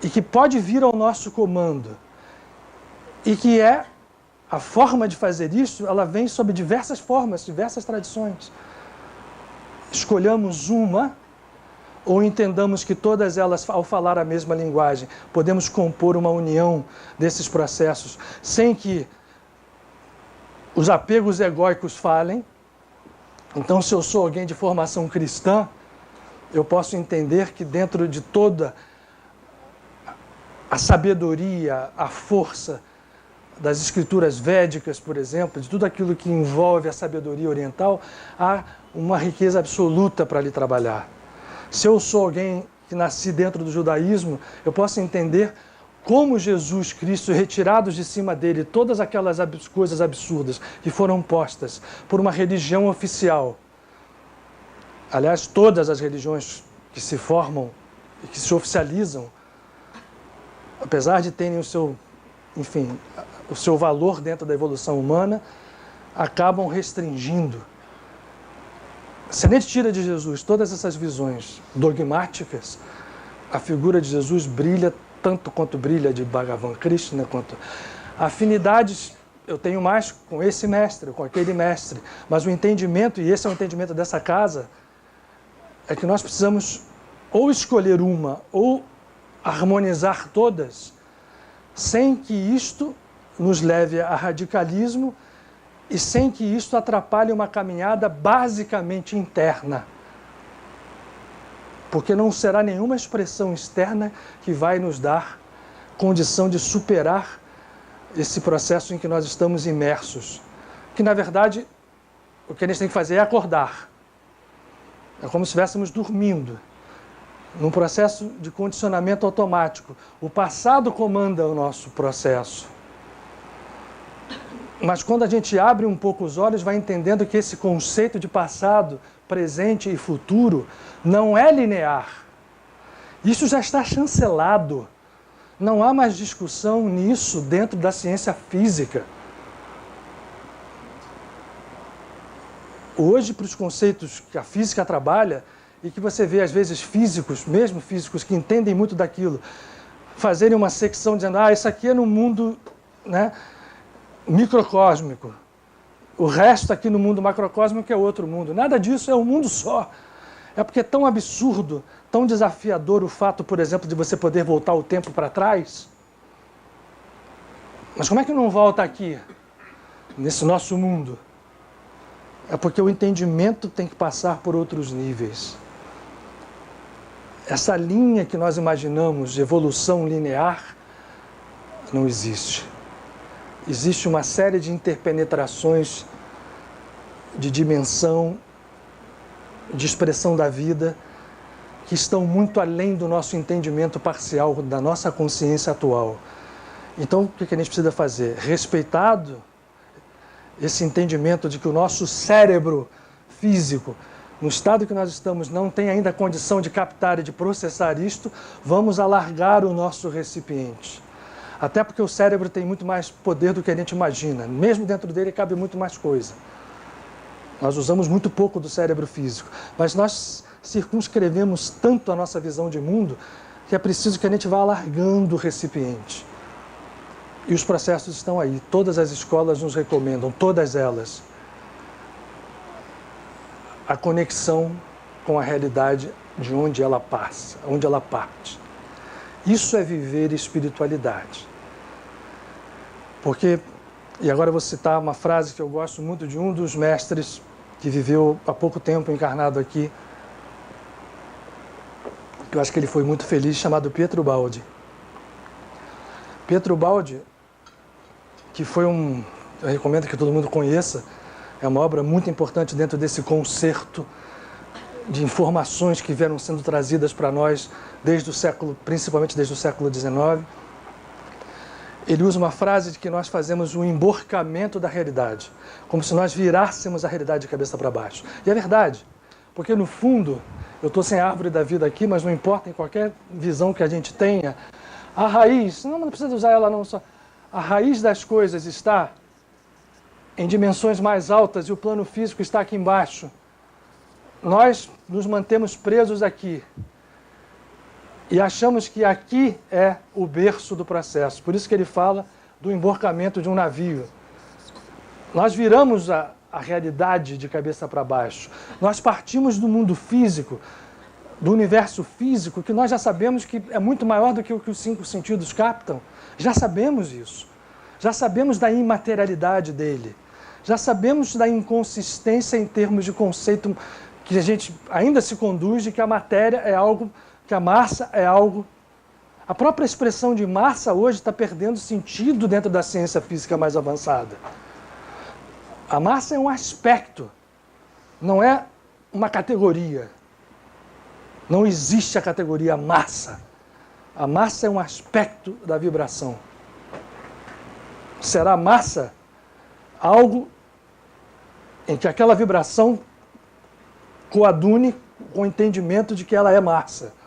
e que pode vir ao nosso comando. E que é a forma de fazer isso, ela vem sob diversas formas, diversas tradições. Escolhamos uma ou entendamos que todas elas, ao falar a mesma linguagem, podemos compor uma união desses processos sem que os apegos egóicos falem. Então, se eu sou alguém de formação cristã, eu posso entender que dentro de toda a sabedoria, a força das escrituras védicas, por exemplo, de tudo aquilo que envolve a sabedoria oriental, há uma riqueza absoluta para ali trabalhar. Se eu sou alguém que nasci dentro do judaísmo, eu posso entender como Jesus Cristo, retirados de cima dele todas aquelas coisas absurdas que foram postas por uma religião oficial. Aliás, todas as religiões que se formam e que se oficializam, apesar de terem o seu valor dentro da evolução humana, acabam restringindo. Se a gente tira de Jesus todas essas visões dogmáticas, a figura de Jesus brilha tanto quanto brilha de Bhagavan Krishna, quanto afinidades eu tenho mais com esse mestre, com aquele mestre, mas o entendimento, e esse é o entendimento dessa casa, é que nós precisamos ou escolher uma ou harmonizar todas, sem que isto nos leve a radicalismo e sem que isto atrapalhe uma caminhada basicamente interna. Porque não será nenhuma expressão externa que vai nos dar condição de superar esse processo em que nós estamos imersos. Que, na verdade, o que a gente tem que fazer é acordar. É como se estivéssemos dormindo, num processo de condicionamento automático. O passado comanda o nosso processo. Mas quando a gente abre um pouco os olhos, vai entendendo que esse conceito de passado, presente e futuro não é linear. Isso já está chancelado. Não há mais discussão nisso dentro da ciência física. Hoje, para os conceitos que a física trabalha, e que você vê às vezes físicos, mesmo físicos que entendem muito daquilo, fazerem uma secção dizendo, isso aqui é no mundo, né, microcósmico. O resto aqui no mundo macrocósmico é outro mundo. Nada disso, é um mundo só. É porque é tão absurdo, tão desafiador o fato, por exemplo, de você poder voltar o tempo para trás. Mas como é que não volta aqui, nesse nosso mundo? É porque o entendimento tem que passar por outros níveis. Essa linha que nós imaginamos de evolução linear não existe. Existe uma série de interpenetrações de dimensão, de expressão da vida, que estão muito além do nosso entendimento parcial, da nossa consciência atual. Então, o que a gente precisa fazer? Respeitado esse entendimento de que o nosso cérebro físico, no estado que nós estamos, não tem ainda condição de captar e de processar isto, vamos alargar o nosso recipiente. Até porque o cérebro tem muito mais poder do que a gente imagina. Mesmo dentro dele cabe muito mais coisa. Nós usamos muito pouco do cérebro físico, mas nós circunscrevemos tanto a nossa visão de mundo que é preciso que a gente vá alargando o recipiente. E os processos estão aí. Todas as escolas nos recomendam, todas elas, a conexão com a realidade de onde ela passa, onde ela parte. Isso é viver espiritualidade. Porque, e agora eu vou citar uma frase que eu gosto muito de um dos mestres que viveu há pouco tempo encarnado aqui, que eu acho que ele foi muito feliz, chamado Pietro Baldi. Pietro Baldi, que foi eu recomendo que todo mundo conheça, é uma obra muito importante dentro desse concerto de informações que vieram sendo trazidas para nós desde o século, principalmente desde o século XIX. Ele usa uma frase de que nós fazemos um emborcamento da realidade, como se nós virássemos a realidade de cabeça para baixo. E é verdade, porque no fundo, eu estou sem a árvore da vida aqui, mas não importa, em qualquer visão que a gente tenha, a raiz, não precisa usar ela não só, a raiz das coisas está em dimensões mais altas e o plano físico está aqui embaixo. Nós nos mantemos presos aqui e achamos que aqui é o berço do processo. Por isso que ele fala do emborcamento de um navio. Nós viramos a realidade de cabeça para baixo. Nós partimos do mundo físico, do universo físico, que nós já sabemos que é muito maior do que o que os 5 sentidos captam. Já sabemos isso. Já sabemos da imaterialidade dele. Já sabemos da inconsistência em termos de conceito que a gente ainda se conduz de que a matéria é algo, que a massa é algo A própria expressão de massa hoje está perdendo sentido dentro da ciência física mais avançada. A massa é um aspecto, não é uma categoria. Não existe a categoria massa. A massa é um aspecto da vibração. Será massa algo em que aquela vibração coadune com o entendimento de que ela é massa.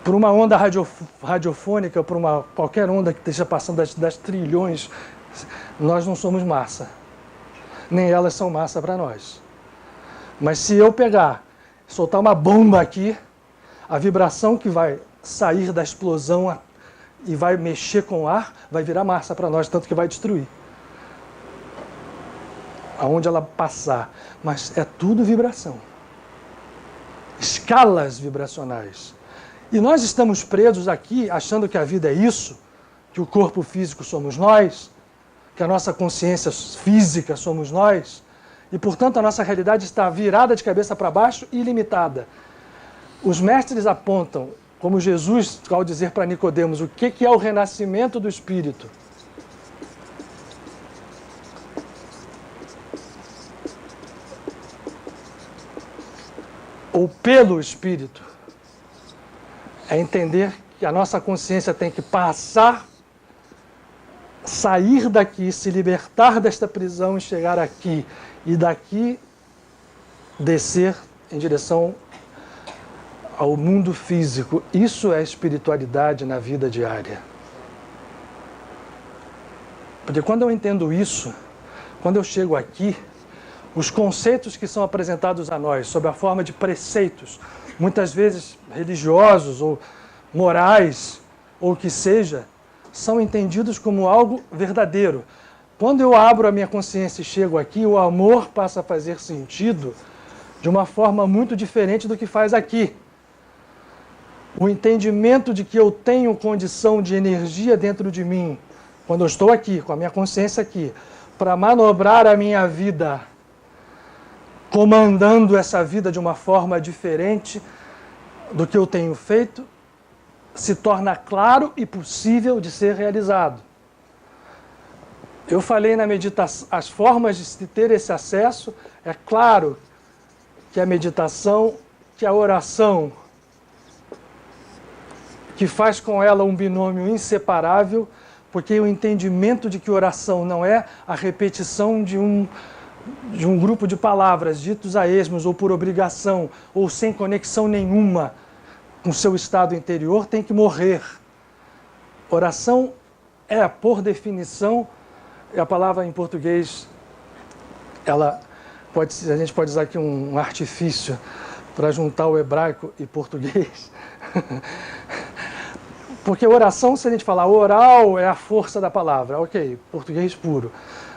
Por uma onda radiofônica, por qualquer onda que esteja passando das trilhões, nós não somos massa. Nem elas são massa para nós. Mas se eu pegar, soltar uma bomba aqui, a vibração que vai sair da explosão e vai mexer com o ar, vai virar massa para nós, tanto que vai destruir. Aonde ela passar. Mas é tudo vibração. Escalas vibracionais. E nós estamos presos aqui, achando que a vida é isso, que o corpo físico somos nós, que a nossa consciência física somos nós, e, portanto, a nossa realidade está virada de cabeça para baixo e ilimitada. Os mestres apontam, como Jesus, ao dizer para Nicodemos, o que é o renascimento do Espírito. Ou pelo Espírito. É entender que a nossa consciência tem que passar, sair daqui, se libertar desta prisão e chegar aqui. E daqui descer em direção ao mundo físico. Isso é espiritualidade na vida diária. Porque quando eu entendo isso, quando eu chego aqui, os conceitos que são apresentados a nós, sob a forma de preceitos, muitas vezes religiosos ou morais, ou o que seja, são entendidos como algo verdadeiro. Quando eu abro a minha consciência e chego aqui, o amor passa a fazer sentido de uma forma muito diferente do que faz aqui. O entendimento de que eu tenho condição de energia dentro de mim, quando eu estou aqui, com a minha consciência aqui, para manobrar a minha vida, comandando essa vida de uma forma diferente do que eu tenho feito, se torna claro e possível de ser realizado. Eu falei na meditação, as formas de se ter esse acesso, é claro que a meditação, que a oração, que faz com ela um binômio inseparável, porque o entendimento de que oração não é a repetição de um grupo de palavras ditos a esmos ou por obrigação ou sem conexão nenhuma com seu estado interior, tem que morrer. Oração é, por definição, a palavra em português, a gente pode usar aqui um artifício para juntar o hebraico e português. Porque oração, se a gente falar oral, é a força da palavra. Ok, português puro.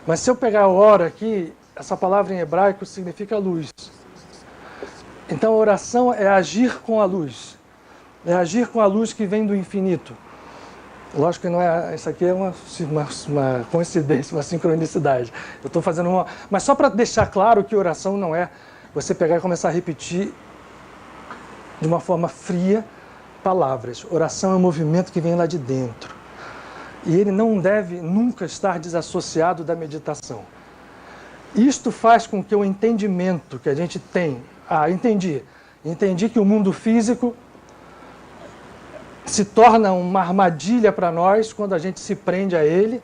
Mas se eu pegar ora aqui, essa palavra em hebraico significa luz. Então, oração é agir com a luz. É agir com a luz que vem do infinito. Lógico que não é, isso aqui é uma coincidência, uma sincronicidade. Eu estou fazendo uma... Mas só para deixar claro que oração não é você pegar e começar a repetir de uma forma fria palavras. Oração é um movimento que vem lá de dentro. E ele não deve nunca estar desassociado da meditação. Isto faz com que o entendimento que a gente tem... Entendi que o mundo físico se torna uma armadilha para nós quando a gente se prende a ele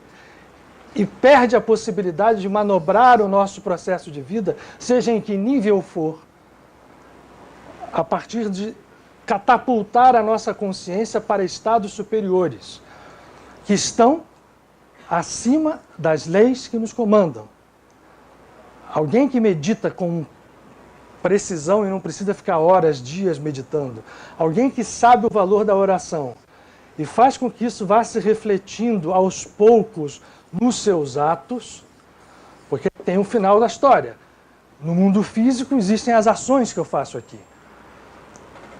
e perde a possibilidade de manobrar o nosso processo de vida, seja em que nível for, a partir de catapultar a nossa consciência para estados superiores, que estão acima das leis que nos comandam. Alguém que medita com precisão e não precisa ficar horas, dias meditando. Alguém que sabe o valor da oração e faz com que isso vá se refletindo aos poucos nos seus atos, porque tem um final da história. No mundo físico existem as ações que eu faço aqui.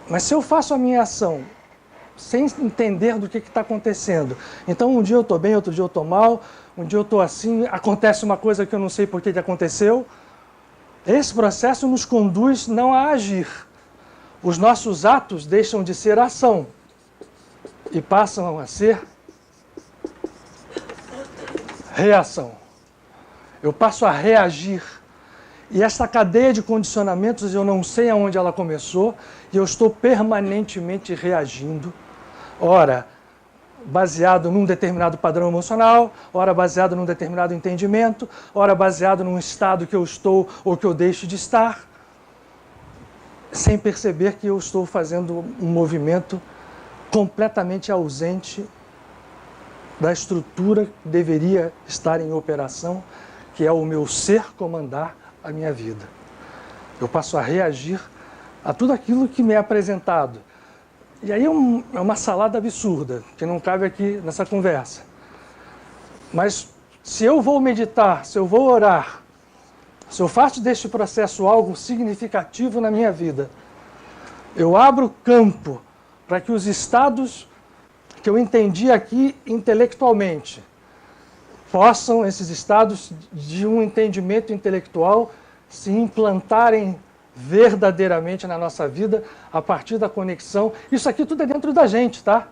Mas se eu faço a minha ação sem entender do que está acontecendo, então um dia eu estou bem, outro dia eu estou mal, um dia eu estou assim, acontece uma coisa que eu não sei por que aconteceu. Esse processo nos conduz não a agir. os nossos atos deixam de ser ação e passam a ser reação. Eu passo a reagir. E essa cadeia de condicionamentos, eu não sei aonde ela começou, e eu estou permanentemente reagindo. Ora, baseado num determinado padrão emocional, ora baseado num determinado entendimento, ora baseado num estado que eu estou ou que eu deixo de estar, sem perceber que eu estou fazendo um movimento completamente ausente da estrutura que deveria estar em operação, que é o meu ser comandar a minha vida. Eu passo a reagir a tudo aquilo que me é apresentado. E aí é uma salada absurda, que não cabe aqui nessa conversa. Mas se eu vou meditar, se eu vou orar, se eu faço deste processo algo significativo na minha vida, eu abro campo para que os estados que eu entendi aqui intelectualmente possam, esses estados de um entendimento intelectual, se implantarem verdadeiramente na nossa vida a partir da conexão. Isso aqui tudo é dentro da gente, tá?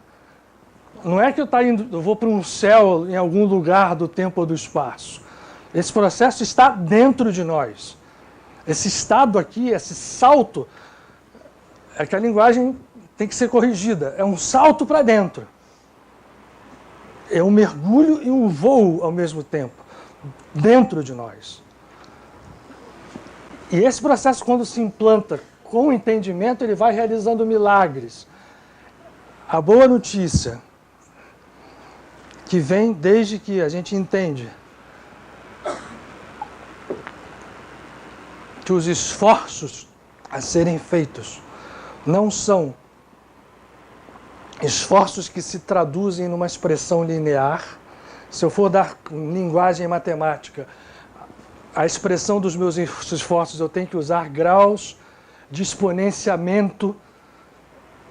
Não é que eu vou para um céu em algum lugar do tempo ou do espaço. Esse processo está dentro de nós. Esse estado aqui, esse salto, é que a linguagem tem que ser corrigida. É um salto para dentro. É um mergulho e um voo ao mesmo tempo, dentro de nós. E esse processo, quando se implanta com o entendimento, ele vai realizando milagres. A boa notícia, que vem desde que a gente entende que os esforços a serem feitos não são esforços que se traduzem numa expressão linear. Se eu for dar linguagem matemática, a expressão dos meus esforços, eu tenho que usar graus de exponenciamento.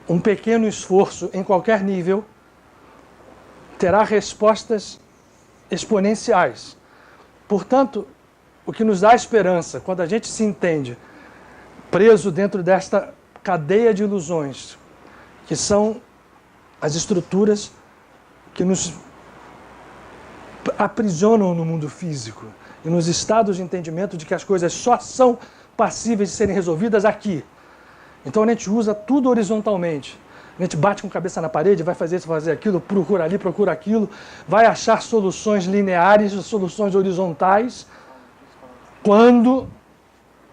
Um pequeno esforço em qualquer nível terá respostas exponenciais. Portanto, o que nos dá esperança, quando a gente se entende preso dentro desta cadeia de ilusões, que são as estruturas que nos aprisionam no mundo físico e nos estados de entendimento de que as coisas só são passíveis de serem resolvidas aqui. Então a gente usa tudo horizontalmente. A gente bate com a cabeça na parede, vai fazer isso, fazer aquilo, procura ali, procura aquilo, vai achar soluções lineares, soluções horizontais, quando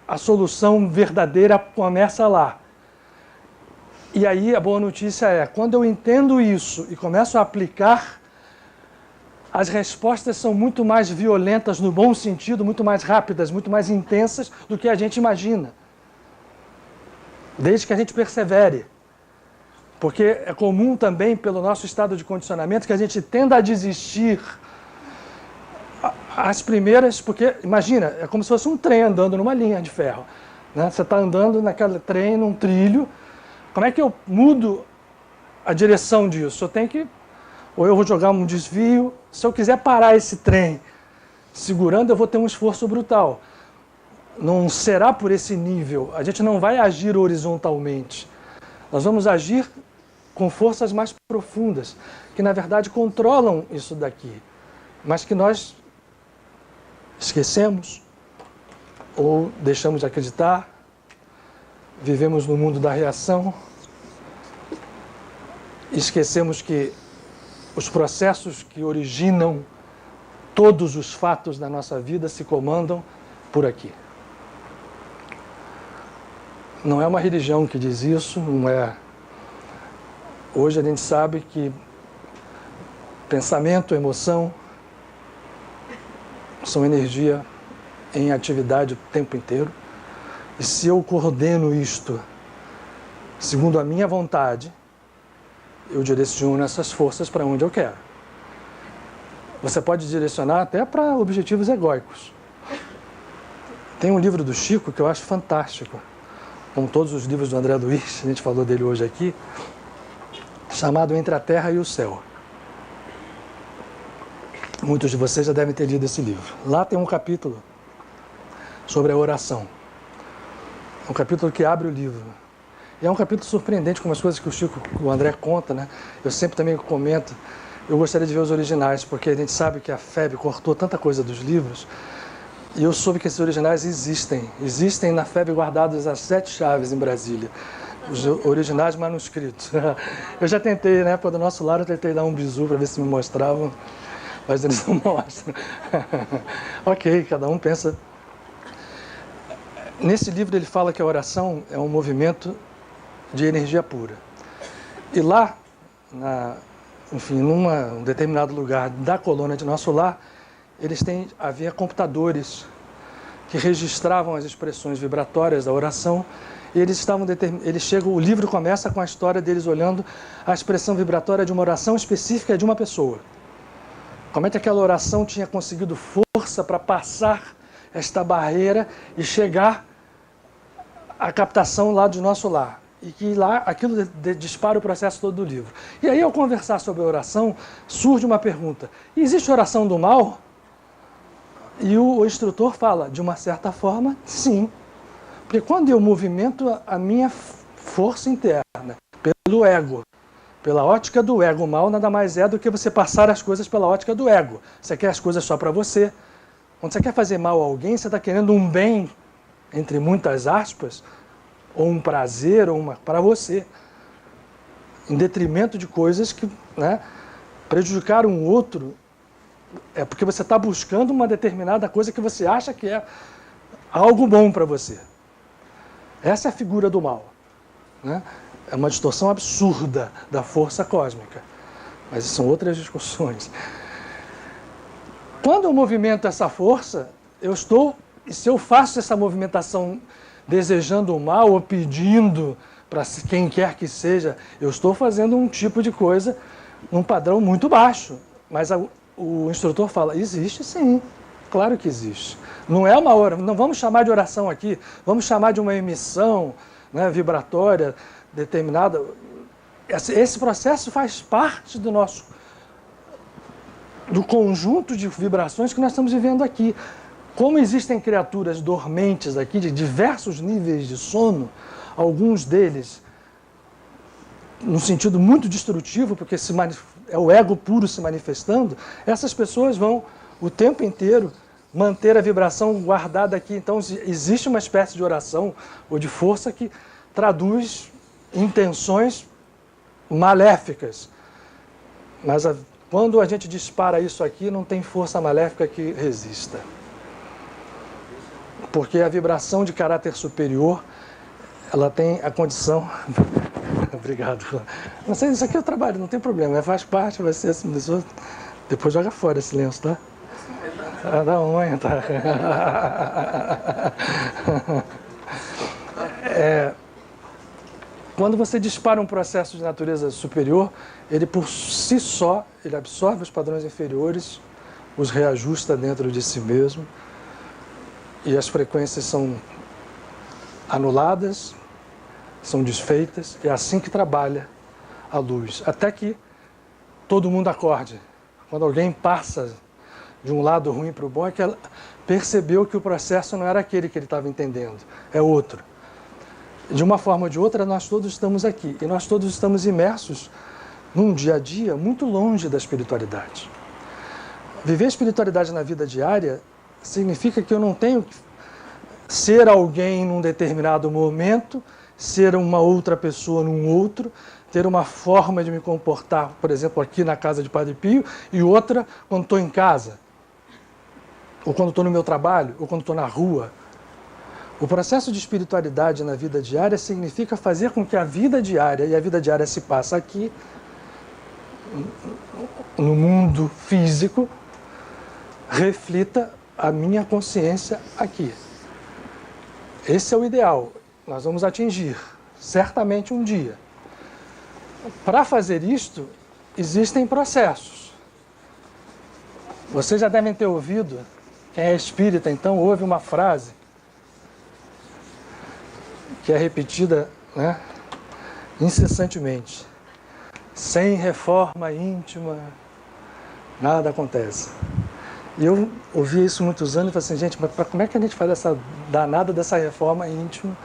a solução verdadeira começa lá. E aí a boa notícia é, quando eu entendo isso e começo a aplicar, as respostas são muito mais violentas no bom sentido, muito mais rápidas, muito mais intensas do que a gente imagina. Desde que a gente persevere. Porque é comum também, pelo nosso estado de condicionamento, que a gente tenda a desistir as primeiras, porque, imagina, é como se fosse um trem andando numa linha de ferro. Né? Você está andando naquele trem, num trilho. Como é que eu mudo a direção disso? Eu tenho que, ou eu vou jogar um desvio. Se eu quiser parar esse trem segurando, eu vou ter um esforço brutal. Não será por esse nível. A gente não vai agir horizontalmente. Nós vamos agir com forças mais profundas, que na verdade controlam isso daqui, mas que nós esquecemos ou deixamos de acreditar. Vivemos no mundo da reação. Esquecemos que os processos que originam todos os fatos da nossa vida se comandam por aqui. Não é uma religião que diz isso, não é. Hoje a gente sabe que pensamento, emoção são energia em atividade o tempo inteiro. E se eu coordeno isto segundo a minha vontade, eu direciono essas forças para onde eu quero. Você pode direcionar até para objetivos egóicos. Tem um livro do Chico que eu acho fantástico, como todos os livros do André Luiz, a gente falou dele hoje aqui, chamado Entre a Terra e o Céu. Muitos de vocês já devem ter lido esse livro. Lá tem um capítulo sobre a oração. Um capítulo que abre o livro. E é um capítulo surpreendente com as coisas que o André conta, né? Eu sempre também comento. Eu gostaria de ver os originais, porque a gente sabe que a FEB cortou tanta coisa dos livros. E eu soube que esses originais existem. Existem na FEB guardados as 7 chaves em Brasília. Os originais manuscritos. Eu já tentei, né? Do nosso lado, eu tentei dar um bizu para ver se me mostravam. Mas eles não mostram. Ok, cada um pensa. Nesse livro ele fala que a oração é um movimento de energia pura. E lá, num determinado lugar da colônia de Nosso Lar, havia computadores que registravam as expressões vibratórias da oração. E o livro começa com a história deles olhando a expressão vibratória de uma oração específica de uma pessoa. Como é que aquela oração tinha conseguido força para passar esta barreira e chegar à captação lá de Nosso Lar. E que lá aquilo dispara o processo todo do livro. E aí, ao conversar sobre a oração, surge uma pergunta: existe oração do mal? E o instrutor fala, de uma certa forma, sim. Porque quando eu movimento a minha força interna pelo ego, pela ótica do ego, o mal nada mais é do que você passar as coisas pela ótica do ego. Você quer as coisas só para você. Quando você quer fazer mal a alguém, você está querendo um bem, entre muitas aspas, ou um prazer, ou para você, em detrimento de coisas que, né, prejudicar um outro é porque você está buscando uma determinada coisa que você acha que é algo bom para você. Essa é a figura do mal, né? É uma distorção absurda da força cósmica, mas são outras discussões. Quando eu movimento essa força, e se eu faço essa movimentação desejando o mal ou pedindo para quem quer que seja, eu estou fazendo um tipo de coisa num padrão muito baixo. Mas o instrutor fala, existe sim, claro que existe. Não é uma oração, não vamos chamar de oração aqui, vamos chamar de uma emissão, né, vibratória determinada. Esse processo faz parte do conjunto de vibrações que nós estamos vivendo aqui. Como existem criaturas dormentes aqui, de diversos níveis de sono, alguns deles num sentido muito destrutivo, porque é o ego puro se manifestando, essas pessoas vão o tempo inteiro manter a vibração guardada aqui. Então existe uma espécie de oração ou de força que traduz intenções maléficas. Mas quando a gente dispara isso aqui, não tem força maléfica que resista. Porque a vibração de caráter superior, ela tem a condição... Obrigado. Não sei, isso aqui é o trabalho, não tem problema, faz parte, vai ser assim, depois joga fora esse lenço, tá? Dá unha, tá? Quando você dispara um processo de natureza superior, ele por si só, ele absorve os padrões inferiores, os reajusta dentro de si mesmo, e as frequências são anuladas, são desfeitas, é assim que trabalha a luz, até que todo mundo acorde. Quando alguém passa de um lado ruim para o bom, é que ela percebeu que o processo não era aquele que ele estava entendendo, é outro. De uma forma ou de outra, nós todos estamos aqui, e nós todos estamos imersos num dia a dia muito longe da espiritualidade. Viver a espiritualidade na vida diária significa que eu não tenho que ser alguém num determinado momento, ser uma outra pessoa num outro, ter uma forma de me comportar, por exemplo, aqui na casa de Padre Pio, e outra quando estou em casa, ou quando estou no meu trabalho, ou quando estou na rua. O processo de espiritualidade na vida diária significa fazer com que a vida diária, e a vida diária se passa aqui, no mundo físico, reflita a minha consciência aqui. Esse é o ideal. Nós vamos atingir, certamente um dia. Para fazer isto, existem processos. Vocês já devem ter ouvido, quem é espírita, então, ouve uma frase que é repetida, né, incessantemente. Sem reforma íntima, nada acontece. E eu ouvi isso muitos anos e falei assim, gente, mas como é que a gente faz essa danada dessa reforma íntima?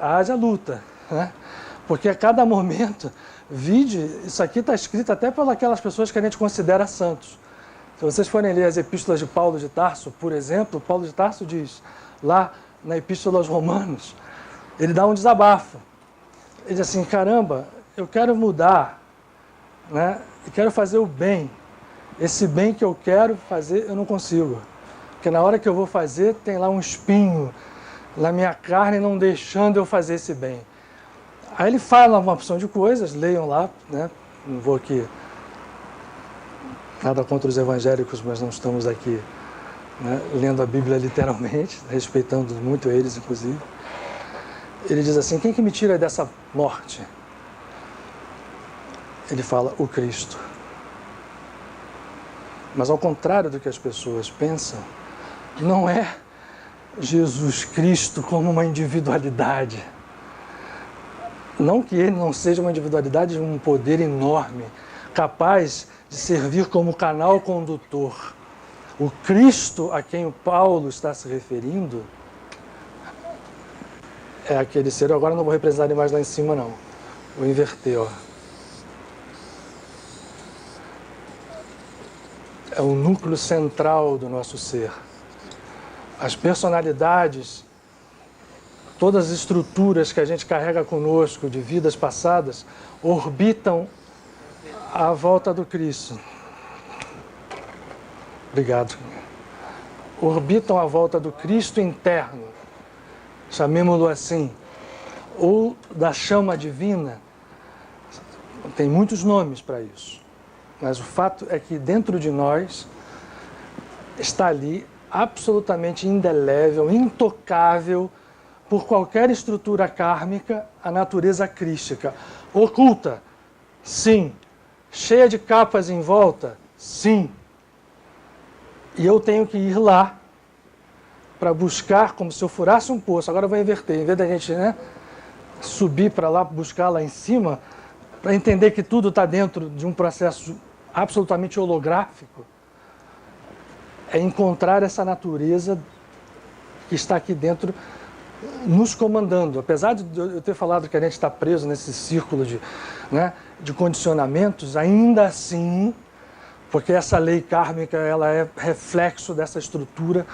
haja luta, né? Porque a cada momento, isso aqui está escrito até pelas aquelas pessoas que a gente considera santos. Se vocês forem ler as epístolas de Paulo de Tarso, por exemplo, Paulo de Tarso diz, lá na Epístola aos Romanos, ele dá um desabafo. Ele diz assim, caramba, eu quero mudar, né? Eu quero fazer o bem. Esse bem que eu quero fazer, eu não consigo. Porque na hora que eu vou fazer, tem lá um espinho na minha carne não deixando eu fazer esse bem. Aí ele fala uma opção de coisas, leiam lá, né? Não vou aqui, nada contra os evangélicos, mas não estamos aqui, né, lendo a Bíblia literalmente, respeitando muito eles, inclusive. Ele diz assim, quem que me tira dessa morte? Ele fala, o Cristo. Mas ao contrário do que as pessoas pensam, não é Jesus Cristo como uma individualidade. Não que ele não seja uma individualidade de um poder enorme, capaz de servir como canal condutor. O Cristo a quem o Paulo está se referindo é aquele ser, eu agora não vou representar ele mais lá em cima não, vou inverter, ó. É o núcleo central do nosso ser. As personalidades, todas as estruturas que a gente carrega conosco de vidas passadas, orbitam à volta do Cristo. Obrigado. Orbitam à volta do Cristo interno, chamemos-lo assim, ou da chama divina. Tem muitos nomes para isso, mas o fato é que dentro de nós está ali absolutamente indelével, intocável por qualquer estrutura kármica, a natureza crística. Oculta, sim. Cheia de capas em volta, sim. E eu tenho que ir lá para buscar, como se eu furasse um poço. Agora eu vou inverter, em vez da gente, né, subir para lá, buscar lá em cima, para entender que tudo está dentro de um processo absolutamente holográfico, é encontrar essa natureza que está aqui dentro nos comandando. Apesar de eu ter falado que a gente está preso nesse círculo de, né, de condicionamentos, ainda assim, porque essa lei kármica ela é reflexo dessa estrutura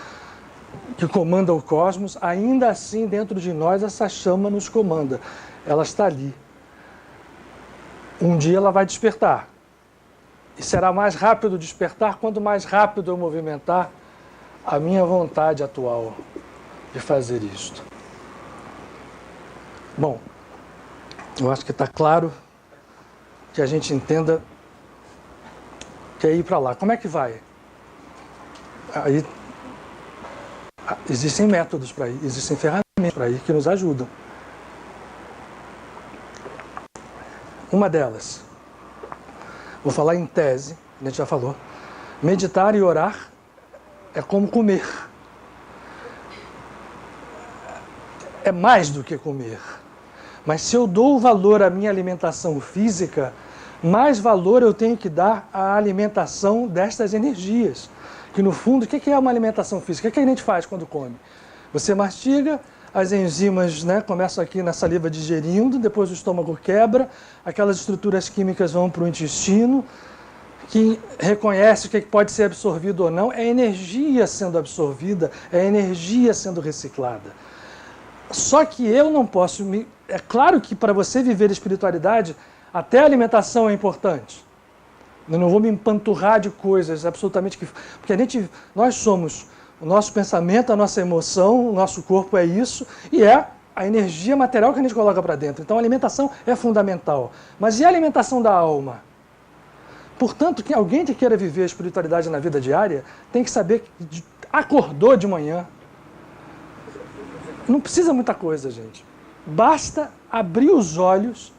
que comanda o cosmos, ainda assim dentro de nós essa chama nos comanda. Ela está ali. Um dia ela vai despertar. E será mais rápido despertar quanto mais rápido eu movimentar a minha vontade atual de fazer isto. Bom, eu acho que está claro que a gente entenda que é ir para lá. Como é que vai? Aí existem métodos para ir, existem ferramentas para ir que nos ajudam. Uma delas, vou falar em tese, a gente já falou, meditar e orar é como comer. É mais do que comer. Mas se eu dou valor à minha alimentação física, mais valor eu tenho que dar à alimentação destas energias. Que no fundo, o que é uma alimentação física? O que a gente faz quando come? Você mastiga, as enzimas, né, começam aqui na saliva digerindo, depois o estômago quebra, aquelas estruturas químicas vão para o intestino, que reconhece o que pode ser absorvido ou não, é energia sendo absorvida, é energia sendo reciclada. Só que eu não posso me... É claro que para você viver espiritualidade, até a alimentação é importante. Eu não vou me empanturrar de coisas absolutamente... Porque nós somos... O nosso pensamento, a nossa emoção, o nosso corpo é isso, e é a energia material que a gente coloca para dentro. Então a alimentação é fundamental. Mas e a alimentação da alma? Portanto, que alguém que queira viver a espiritualidade na vida diária tem que saber que acordou de manhã. Não precisa muita coisa, gente. Basta abrir os olhos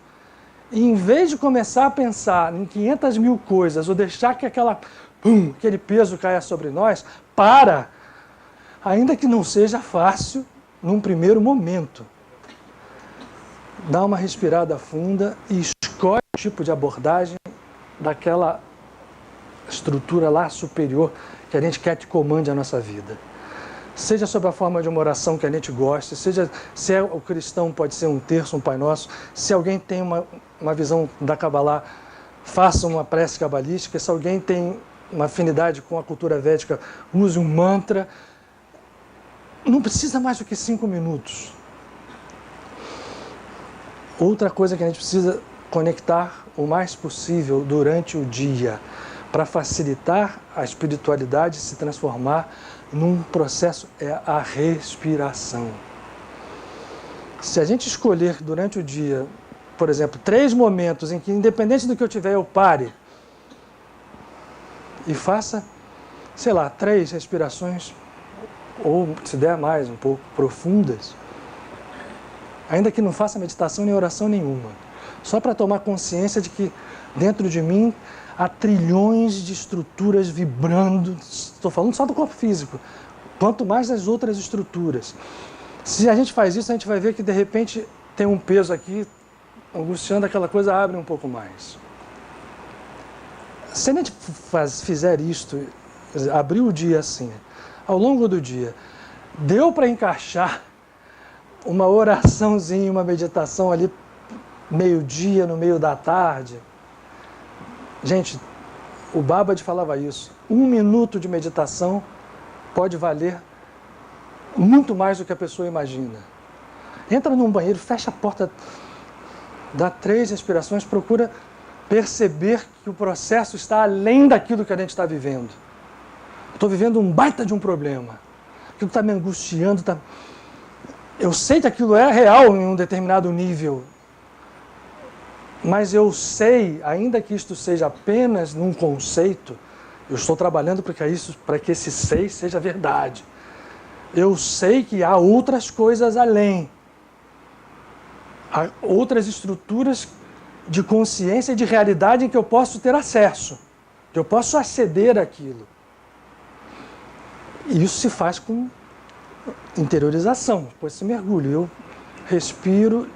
e, em vez de começar a pensar em 500 mil coisas ou deixar que aquele peso caia sobre nós, ainda que não seja fácil, num primeiro momento, dá uma respirada funda e escolhe o tipo de abordagem daquela estrutura lá superior que a gente quer que comande a nossa vida. seja sob a forma de uma oração que a gente goste, seja se é o cristão, pode ser um terço, um Pai Nosso, se alguém tem uma visão da Kabbalah, faça uma prece cabalística, se alguém tem uma afinidade com a cultura védica, use um mantra. Não precisa mais do que 5 minutos. Outra coisa que a gente precisa conectar o mais possível durante o dia, para facilitar a espiritualidade se transformar num processo, é a respiração. Se a gente escolher durante o dia, por exemplo, 3 momentos em que, independente do que eu tiver, eu pare e faça, sei lá, 3 respirações, ou se der mais, um pouco profundas, ainda que não faça meditação nem oração nenhuma, só para tomar consciência de que dentro de mim há trilhões de estruturas vibrando, estou falando só do corpo físico, quanto mais das outras estruturas. Se a gente faz isso, a gente vai ver que de repente tem um peso aqui, angustiando, aquela coisa abre um pouco mais. Se a gente fizer isto, abrir o dia assim, ao longo do dia, deu para encaixar uma oraçãozinha, uma meditação ali, meio-dia, no meio da tarde. Gente, o Babaji falava isso. 1 minuto de meditação pode valer muito mais do que a pessoa imagina. Entra num banheiro, fecha a porta, dá 3 respirações, procura perceber que o processo está além daquilo que a gente está vivendo. Estou vivendo um baita de um problema. Aquilo está me angustiando. Eu sei que aquilo é real em um determinado nível. Mas eu sei, ainda que isto seja apenas num conceito, eu estou trabalhando para que esse sei seja verdade. Eu sei que há outras coisas além. Há outras estruturas de consciência e de realidade em que eu posso ter acesso, que eu posso aceder àquilo. E isso se faz com interiorização, com esse mergulho. Eu respiro,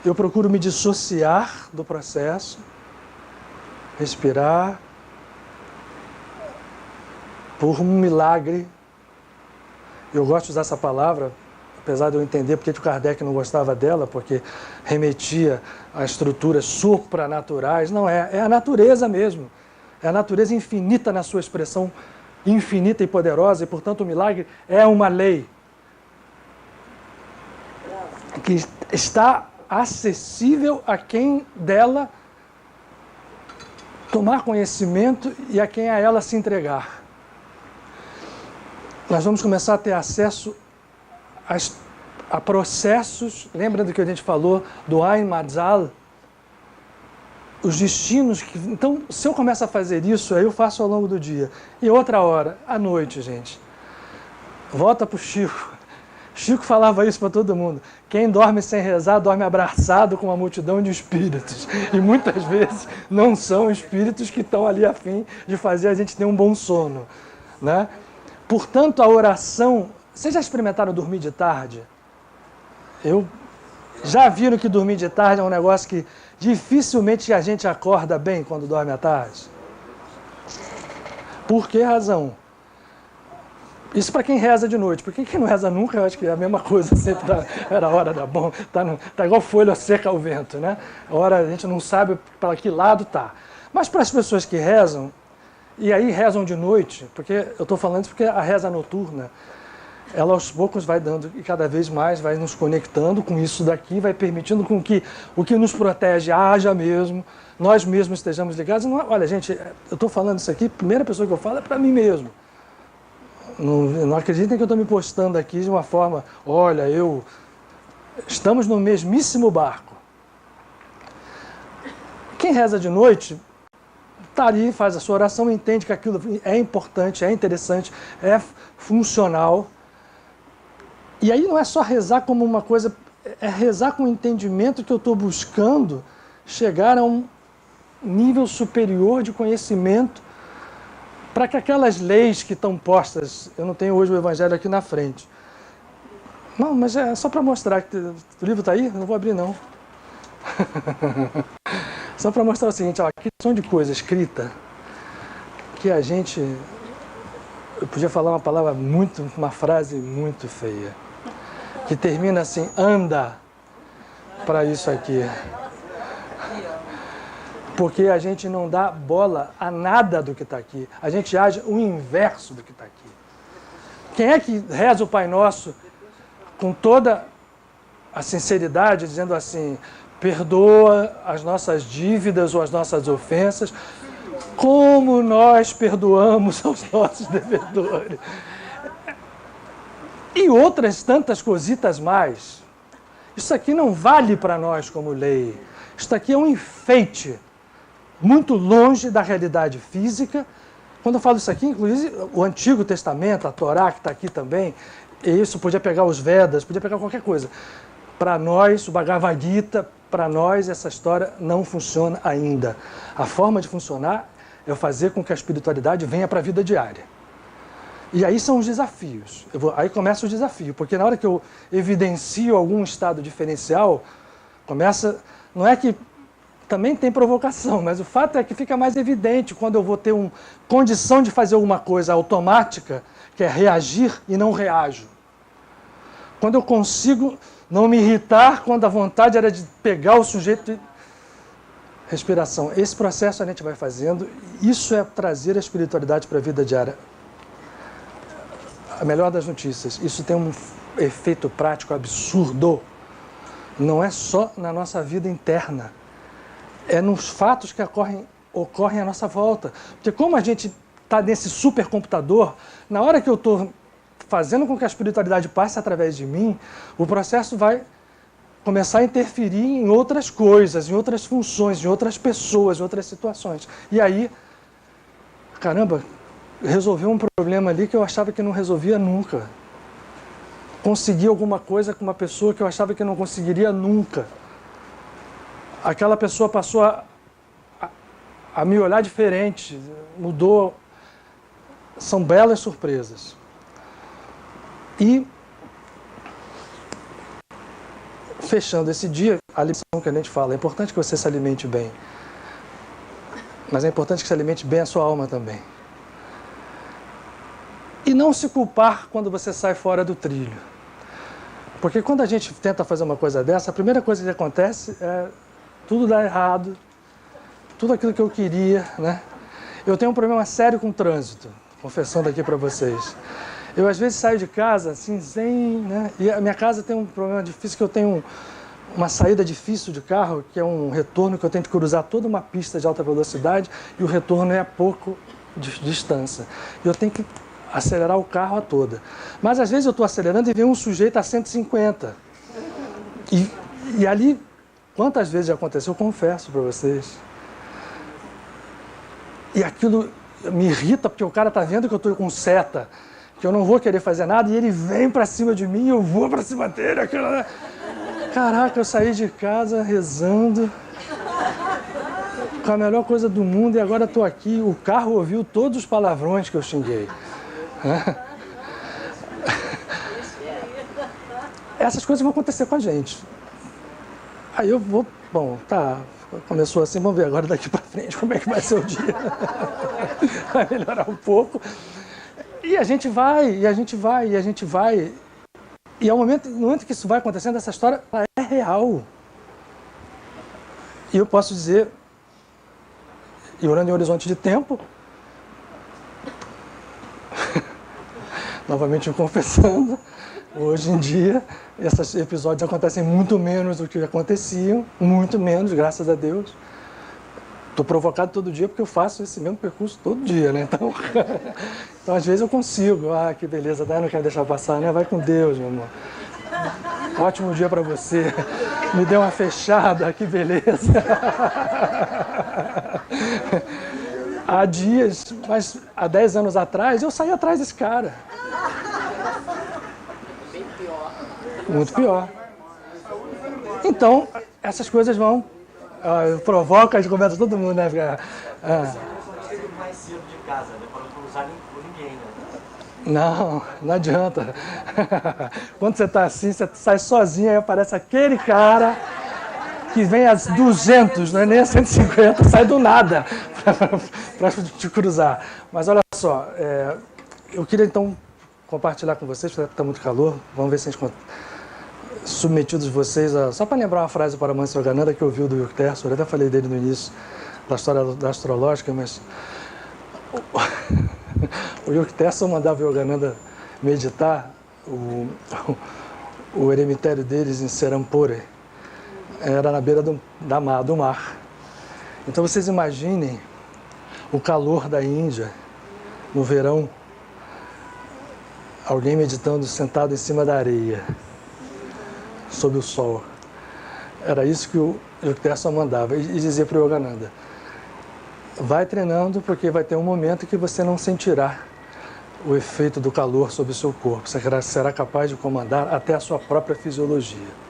eu procuro me dissociar do processo, respirar, por um milagre. Eu gosto de usar essa palavra, apesar de eu entender porque o Kardec não gostava dela, porque remetia a estruturas supranaturais. Não é, é a natureza mesmo. É a natureza infinita na sua expressão infinita e poderosa, e, portanto, o milagre é uma lei que está acessível a quem dela tomar conhecimento e a quem a ela se entregar. Nós vamos começar a ter acesso a processos, lembra do que a gente falou do Ain Marzal? Os destinos. Então, se eu começo a fazer isso, aí eu faço ao longo do dia. E outra hora, à noite, gente. Volta para o Chico. Chico falava isso para todo mundo. Quem dorme sem rezar, dorme abraçado com uma multidão de espíritos. E muitas vezes não são espíritos que estão ali a fim de fazer a gente ter um bom sono, né? Portanto, a oração... Vocês já experimentaram dormir de tarde? Já viram que dormir de tarde é um negócio que dificilmente a gente acorda bem quando dorme à tarde? Por que razão? Isso para quem reza de noite. Porque quem não reza nunca, eu acho que é a mesma coisa. Sempre era a hora da bom. Tá igual folha seca ao vento, né? A hora a gente não sabe para que lado tá. Mas para as pessoas que rezam, e aí rezam de noite, porque eu estou falando isso porque a reza noturna, ela aos poucos vai dando, e cada vez mais vai nos conectando com isso daqui, vai permitindo com que o que nos protege haja mesmo, nós mesmos estejamos ligados. Não, olha, gente, eu estou falando isso aqui, a primeira pessoa que eu falo é para mim mesmo. Não acreditem que eu estou me postando aqui de uma forma, olha, estamos no mesmíssimo barco. Quem reza de noite, está ali, faz a sua oração, entende que aquilo é importante, é interessante, é funcional. E aí não é só rezar como uma coisa, é rezar com o entendimento que eu estou buscando chegar a um nível superior de conhecimento para que aquelas leis que estão postas, eu não tenho hoje o Evangelho aqui na frente. Não, mas é só para mostrar que o livro está aí, eu não vou abrir não. Só para mostrar o seguinte, ó, aqui são de coisa escrita que a gente Eu podia falar uma frase muito feia, que termina assim: anda para isso aqui. Porque a gente não dá bola a nada do que está aqui. A gente age o inverso do que está aqui. Quem é que reza o Pai Nosso com toda a sinceridade, dizendo assim: perdoa as nossas dívidas ou as nossas ofensas, como nós perdoamos aos nossos devedores? E outras tantas cositas mais. Isso aqui não vale para nós como lei. Isso aqui é um enfeite muito longe da realidade física. Quando eu falo isso aqui, inclusive o Antigo Testamento, a Torá, que está aqui também, e isso podia pegar os Vedas, podia pegar qualquer coisa. Para nós, o Bhagavad Gita, para nós, essa história não funciona ainda. A forma de funcionar é fazer com que a espiritualidade venha para a vida diária. E aí são os desafios. Aí começa o desafio, porque na hora que eu evidencio algum estado diferencial, começa... Não é que também tem provocação, mas o fato é que fica mais evidente quando eu vou ter uma condição de fazer alguma coisa automática, que é reagir e não reajo. Quando eu consigo não me irritar quando a vontade era de pegar o sujeito e... Respiração. Esse processo a gente vai fazendo. Isso é trazer a espiritualidade para a vida diária. A melhor das notícias, isso tem um efeito prático absurdo. Não é só na nossa vida interna. É nos fatos que ocorrem à nossa volta. Porque como a gente está nesse supercomputador, na hora que eu estou fazendo com que a espiritualidade passe através de mim, o processo vai começar a interferir em outras coisas, em outras funções, em outras pessoas, em outras situações. E aí, caramba, resolveu um problema ali que eu achava que não resolvia nunca. Consegui alguma coisa com uma pessoa que eu achava que não conseguiria nunca. Aquela pessoa passou a me olhar diferente, mudou. São belas surpresas. E, fechando esse dia, a lição que a gente fala, é importante que você se alimente bem. Mas é importante que se alimente bem a sua alma também. E não se culpar quando você sai fora do trilho. Porque quando a gente tenta fazer uma coisa dessa, a primeira coisa que acontece é tudo dar errado, tudo aquilo que eu queria, né? Eu tenho um problema sério com o trânsito, confessando aqui para vocês. Eu às vezes saio de casa assim, né? E a minha casa tem um problema difícil, que eu tenho uma saída difícil de carro, que é um retorno que eu tenho que cruzar toda uma pista de alta velocidade e o retorno é a pouco de distância. Eu tenho que acelerar o carro a toda. Mas às vezes eu estou acelerando e vem um sujeito a 150. E ali, quantas vezes já aconteceu, eu confesso para vocês. E aquilo me irrita, porque o cara está vendo que eu estou com seta, que eu não vou querer fazer nada, e ele vem para cima de mim, eu vou para cima dele. Aquilo... Caraca, eu saí de casa rezando, com a melhor coisa do mundo, e agora estou aqui, o carro ouviu todos os palavrões que eu xinguei. Essas coisas vão acontecer com a gente. Aí eu vou, bom, tá, começou assim, vamos ver agora daqui para frente como é que vai ser o dia. Vai melhorar um pouco. E a gente vai, e a gente vai, e a gente vai. E ao momento, no momento que isso vai acontecendo, essa história ela é real. E eu posso dizer, e olhando em horizonte de tempo, novamente me confessando, hoje em dia, esses episódios acontecem muito menos do que aconteciam, muito menos, graças a Deus. Estou provocado todo dia porque eu faço esse mesmo percurso todo dia, né? Então às vezes eu consigo. Ah, que beleza, daí não quero deixar passar, né? Vai com Deus, meu amor. Ótimo dia para você. Me deu uma fechada, que beleza. Há dias, mas há 10 anos atrás, eu saí atrás desse cara. Muito pior. Então, essas coisas vão... provoca as conversas todo mundo, né? Sair mais cedo de casa, né? Para não usar por ninguém, né? Não adianta. Quando você está assim, você sai sozinho, aí aparece aquele cara que vem a 200, não é nem a 150, sai do nada para te cruzar. Mas olha só, eu queria então compartilhar com vocês, porque está muito calor, vamos ver se a gente submetidos vocês a... Só para lembrar uma frase para Mansa Yogananda que eu ouvi do Yukteswar, eu até falei dele no início da história da astrológica, mas o Yukteswar mandava o Yogananda meditar, o eremitério deles em Serampore era na beira do mar. Então vocês imaginem o calor da Índia no verão, alguém meditando sentado em cima da areia, sob o sol. Era isso que o Yukteswar mandava e dizia para o Yogananda: vai treinando, porque vai ter um momento que você não sentirá o efeito do calor sobre o seu corpo. Você será capaz de comandar até a sua própria fisiologia.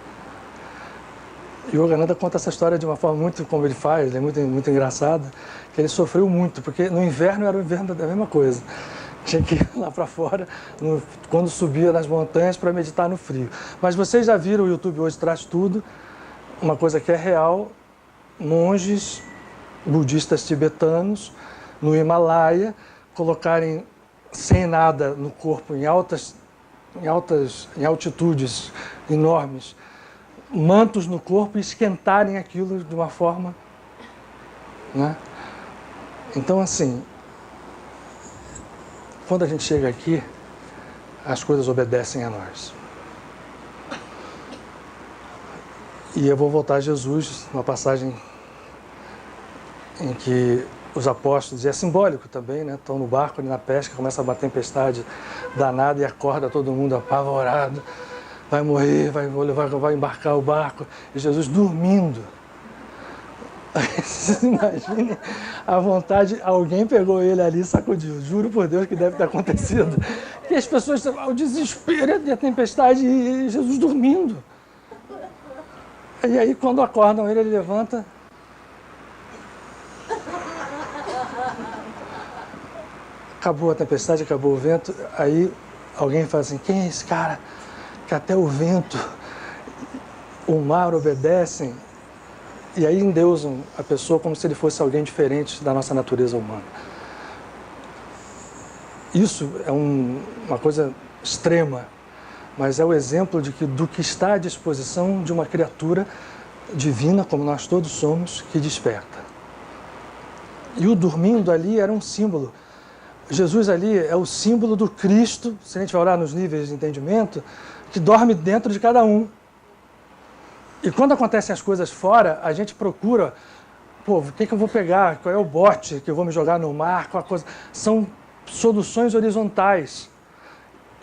E o Yogananda conta essa história de uma forma muito, como ele faz, é muito engraçada, que ele sofreu muito, porque no inverno era o inverno da mesma coisa. Tinha que ir lá para fora, quando subia nas montanhas, para meditar no frio. Mas vocês já viram, o YouTube hoje traz tudo, uma coisa que é real: monges budistas tibetanos no Himalaia colocarem sem nada no corpo, em altitudes enormes, mantos no corpo e esquentarem aquilo de uma forma, né? Então, assim, quando a gente chega aqui, as coisas obedecem a nós. E eu vou voltar a Jesus, uma passagem em que os apóstolos, e é simbólico também, né? Estão no barco ali na pesca, começa uma tempestade danada e acorda todo mundo apavorado. Vai morrer, vai embarcar o barco. E Jesus dormindo. Vocês imaginem a vontade, alguém pegou ele ali e sacudiu. Juro por Deus que deve ter acontecido. E as pessoas, o desespero e a tempestade, e Jesus dormindo. E aí quando acordam ele levanta. Acabou a tempestade, acabou o vento. Aí alguém fala assim: quem é esse cara que até o vento, o mar obedecem? E aí endeusam a pessoa como se ele fosse alguém diferente da nossa natureza humana. Isso é uma coisa extrema, mas é o exemplo do que está à disposição de uma criatura divina, como nós todos somos, que desperta. E o dormindo ali era um símbolo. Jesus ali é o símbolo do Cristo, se a gente vai olhar nos níveis de entendimento, que dorme dentro de cada um. E quando acontecem as coisas fora, a gente procura, o que eu vou pegar? Qual é o bote que eu vou me jogar no mar? Qual a coisa? São soluções horizontais.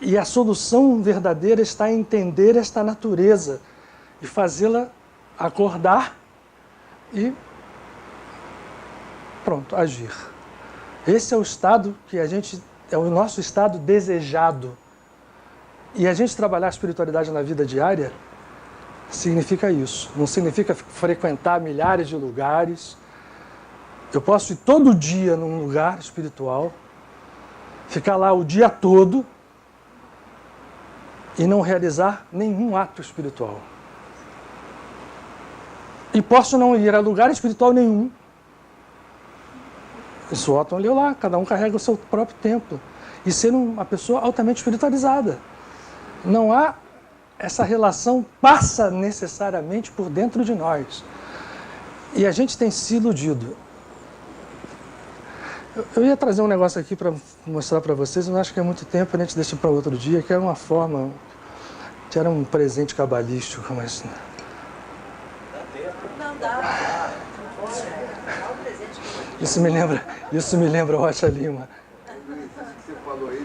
E a solução verdadeira está em entender esta natureza e fazê-la acordar e pronto, agir. Esse é o estado que é o nosso estado desejado. E a gente trabalhar a espiritualidade na vida diária significa isso. Não significa frequentar milhares de lugares. Eu posso ir todo dia num lugar espiritual, ficar lá o dia todo e não realizar nenhum ato espiritual. E posso não ir a lugar espiritual nenhum. Isso o Otton leu lá, cada um carrega o seu próprio templo. E ser uma pessoa altamente espiritualizada. Não há essa relação, passa necessariamente por dentro de nós. E a gente tem se iludido. Eu ia trazer um negócio aqui para mostrar para vocês, eu acho que é muito tempo, a gente deixa para outro dia, que era uma forma, que era um presente cabalístico, mas... Não dá. Isso me lembra Rocha Lima.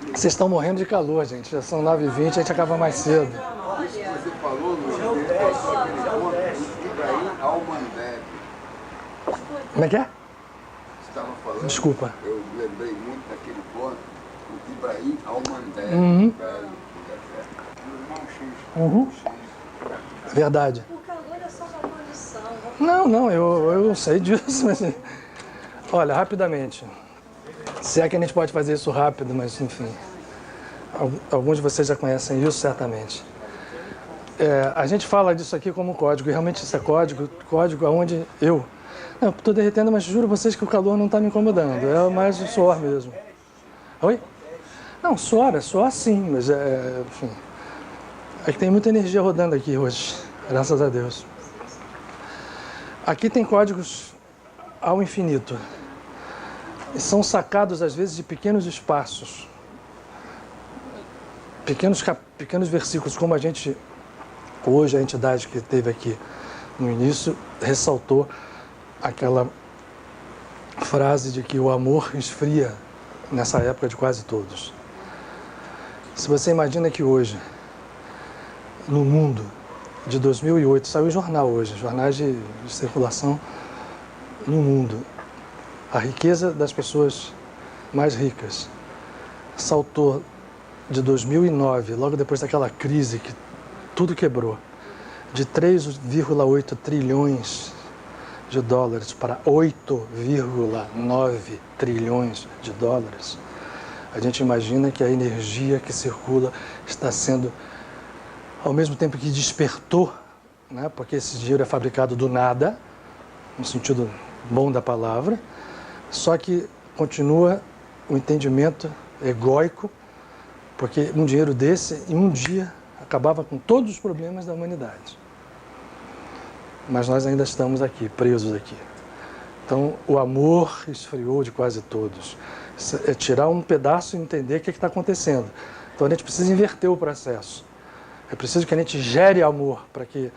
Vocês estão morrendo de calor, gente. Já são 9h20, a gente acaba mais cedo. Você falou no Ibrahim Al-Mandeb. Como é que é? Você estava falando. Desculpa. Eu lembrei muito daquele ponto, o Ibrahim Al-Mandeb. Verdade. O calor é só uma condição. Não, eu sei disso, mas... Olha, rapidamente. Se é que a gente pode fazer isso rápido, mas enfim. Alguns de vocês já conhecem isso, certamente. A gente fala disso aqui como código, e realmente isso é código onde eu... Não, estou derretendo, mas juro a vocês que o calor não está me incomodando, é mais o suor mesmo. Oi? Não, soa sim, mas enfim. É que tem muita energia rodando aqui hoje, graças a Deus. Aqui tem códigos ao infinito. E são sacados, às vezes, de pequenos espaços. Pequenos versículos, como hoje, a entidade que teve aqui no início, ressaltou aquela frase de que o amor esfria nessa época de quase todos. Se você imagina que hoje, no mundo de 2008, saiu o jornal hoje, jornais de circulação no mundo, a riqueza das pessoas mais ricas saltou de 2009, logo depois daquela crise que tudo quebrou, de 3,8 trilhões de dólares para 8,9 trilhões de dólares. A gente imagina que a energia que circula está sendo, ao mesmo tempo que despertou, né, porque esse dinheiro é fabricado do nada, no sentido bom da palavra, só que continua o entendimento egóico, porque um dinheiro desse, em um dia, acabava com todos os problemas da humanidade. Mas nós ainda estamos aqui, presos aqui. Então, o amor esfriou de quase todos. É tirar um pedaço e entender o que está acontecendo. Então, a gente precisa inverter o processo. É preciso que a gente gere amor, para que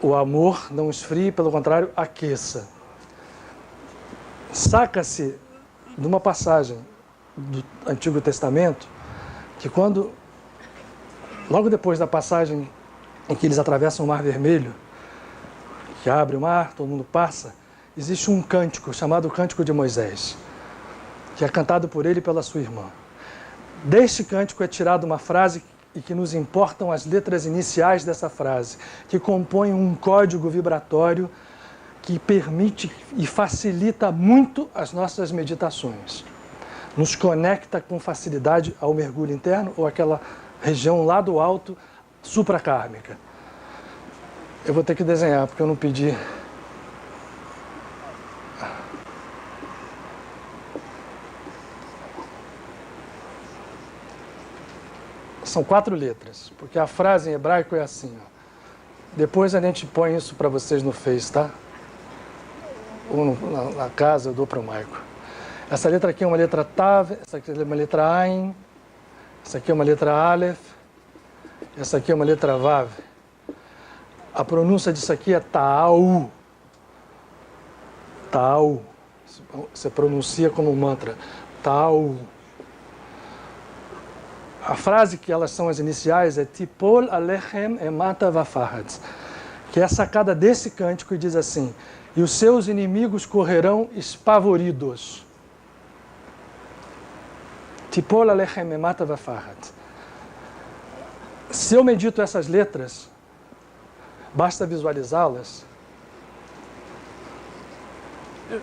o amor não esfrie, pelo contrário, aqueça. Saca-se de uma passagem do Antigo Testamento, que logo depois da passagem em que eles atravessam o Mar Vermelho, que abre o mar, todo mundo passa, existe um cântico chamado Cântico de Moisés, que é cantado por ele e pela sua irmã. Deste cântico é tirada uma frase e que nos importam as letras iniciais dessa frase, que compõem um código vibratório que permite e facilita muito as nossas meditações. Nos conecta com facilidade ao mergulho interno ou àquela região lá do alto, supracármica. Eu vou ter que desenhar, porque eu não pedi. São 4 letras, porque a frase em hebraico é assim. Ó. Depois a gente põe isso para vocês no Face, tá? Ou na casa eu dou para o Maico. Essa letra aqui é uma letra Tav, essa aqui é uma letra Ain, essa aqui é uma letra Aleph, essa aqui é uma letra Vav. A pronúncia disso aqui é Ta'au. Ta'au. Você pronuncia como um mantra. Ta'au. A frase que elas são as iniciais é Tipol Alechem Emata Vafahatz, que é sacada desse cântico e diz assim: e os seus inimigos correrão espavoridos. Tipol Alechem Emata Vafahatz. Se eu medito essas letras, basta visualizá-las,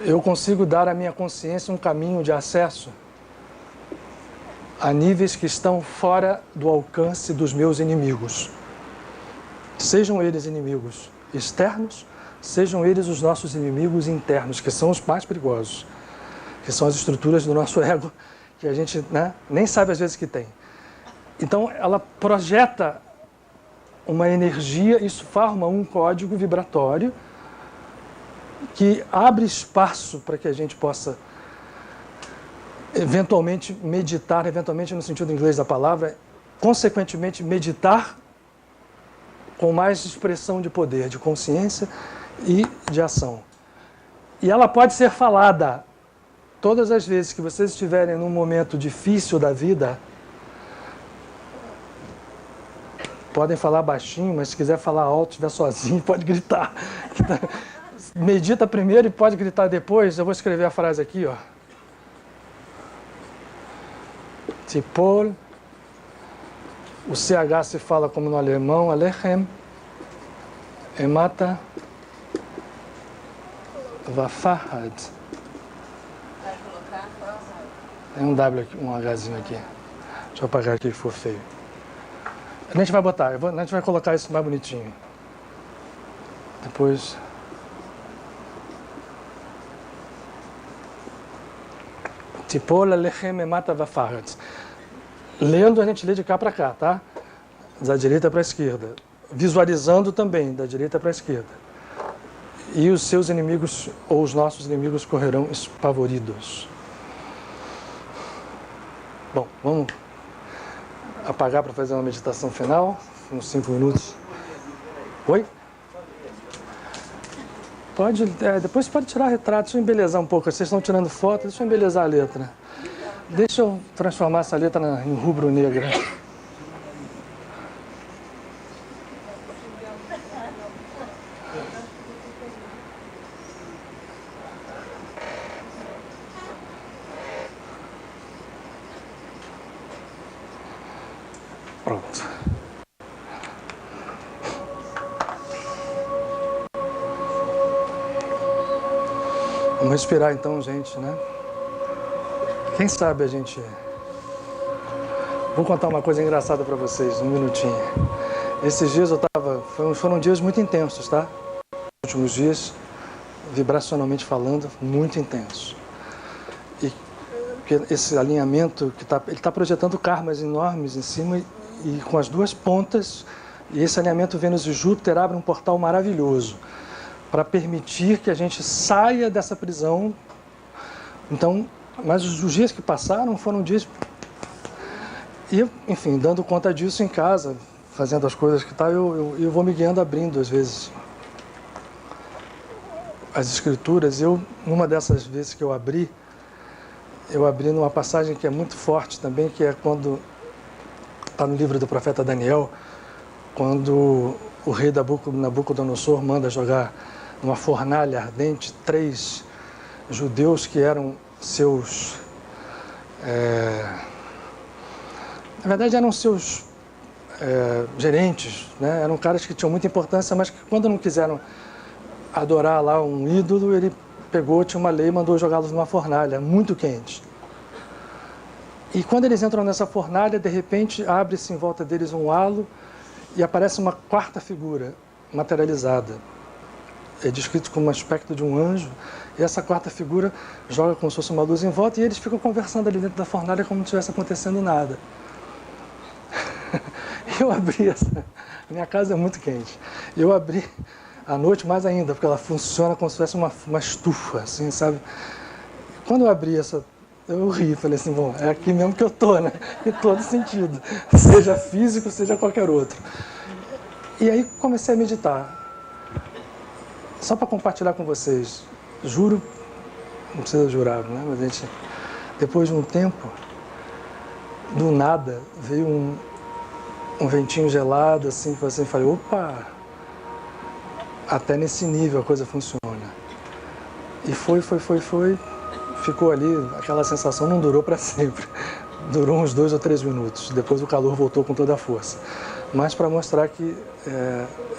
eu consigo dar à minha consciência um caminho de acesso a níveis que estão fora do alcance dos meus inimigos. Sejam eles inimigos externos, sejam eles os nossos inimigos internos, que são os mais perigosos, que são as estruturas do nosso ego, que a gente nem sabe às vezes que tem. Então, ela projeta uma energia, isso forma um código vibratório que abre espaço para que a gente possa eventualmente meditar, eventualmente no sentido inglês da palavra, consequentemente meditar com mais expressão de poder, de consciência e de ação. E ela pode ser falada todas as vezes que vocês estiverem num momento difícil da vida. Podem falar baixinho, mas se quiser falar alto, estiver sozinho, pode gritar. Medita primeiro e pode gritar depois. Eu vou escrever a frase aqui, ó. Tipol. O CH se fala como no alemão, Alechem, Emata, Vafahad. Tem um W aqui, um Hzinho aqui. Deixa eu apagar aqui que for feio. A gente vai botar, a gente vai colocar isso mais bonitinho. Depois. Tipol Alechem Emata Vafahatz. Lendo, a gente lê de cá para cá, tá? Da direita para a esquerda. Visualizando também, da direita para a esquerda. E os seus inimigos, ou os nossos inimigos, correrão espavoridos. Bom, vamos apagar para fazer uma meditação final, uns 5 minutos. Oi? Pode, depois pode tirar retrato, deixa eu embelezar um pouco. Vocês estão tirando foto, deixa eu embelezar a letra. Deixa eu transformar essa letra em rubro-negra. Pronto. Vamos respirar então, gente, né? Quem sabe a gente... Vou contar uma coisa engraçada para vocês, um minutinho. Esses dias eu tava... Foram dias muito intensos, tá? Os últimos dias, vibracionalmente falando, muito intensos. E esse alinhamento, ele está projetando karmas enormes em cima e com as duas pontas, e esse alinhamento Vênus e Júpiter abre um portal maravilhoso para permitir que a gente saia dessa prisão. Então, mas os dias que passaram foram dias... E, enfim, dando conta disso em casa, fazendo as coisas que tal, eu vou me guiando, abrindo às vezes as escrituras. Numa dessas vezes que eu abri numa passagem que é muito forte também, que é quando está no livro do profeta Daniel, quando o rei Nabucodonosor manda jogar numa fornalha ardente 3 judeus que eram seus... na verdade eram seus gerentes, né? Eram caras que tinham muita importância, mas que quando não quiseram adorar lá um ídolo, ele pegou, tinha uma lei e mandou jogá-los numa fornalha muito quente. E quando eles entram nessa fornalha, de repente abre-se em volta deles um halo e aparece uma quarta figura materializada. É descrito como um aspecto de um anjo, e essa quarta figura joga como se fosse uma luz em volta, e eles ficam conversando ali dentro da fornalha como se não estivesse acontecendo nada. Eu abri essa... Minha casa é muito quente. Eu abri à noite mais ainda, porque ela funciona como se fosse uma estufa, assim, sabe? Quando eu abri essa... Eu ri, falei assim, bom, é aqui mesmo que eu tô, né? Em todo sentido. Seja físico, seja qualquer outro. E aí comecei a meditar. Só para compartilhar com vocês. Juro, não precisa jurar, né? Mas a gente, depois de um tempo, do nada, veio um ventinho gelado, assim, que assim, falei, opa, até nesse nível a coisa funciona. E foi, ficou ali, aquela sensação não durou para sempre, durou uns 2 ou 3 minutos, depois o calor voltou com toda a força. Mas para mostrar que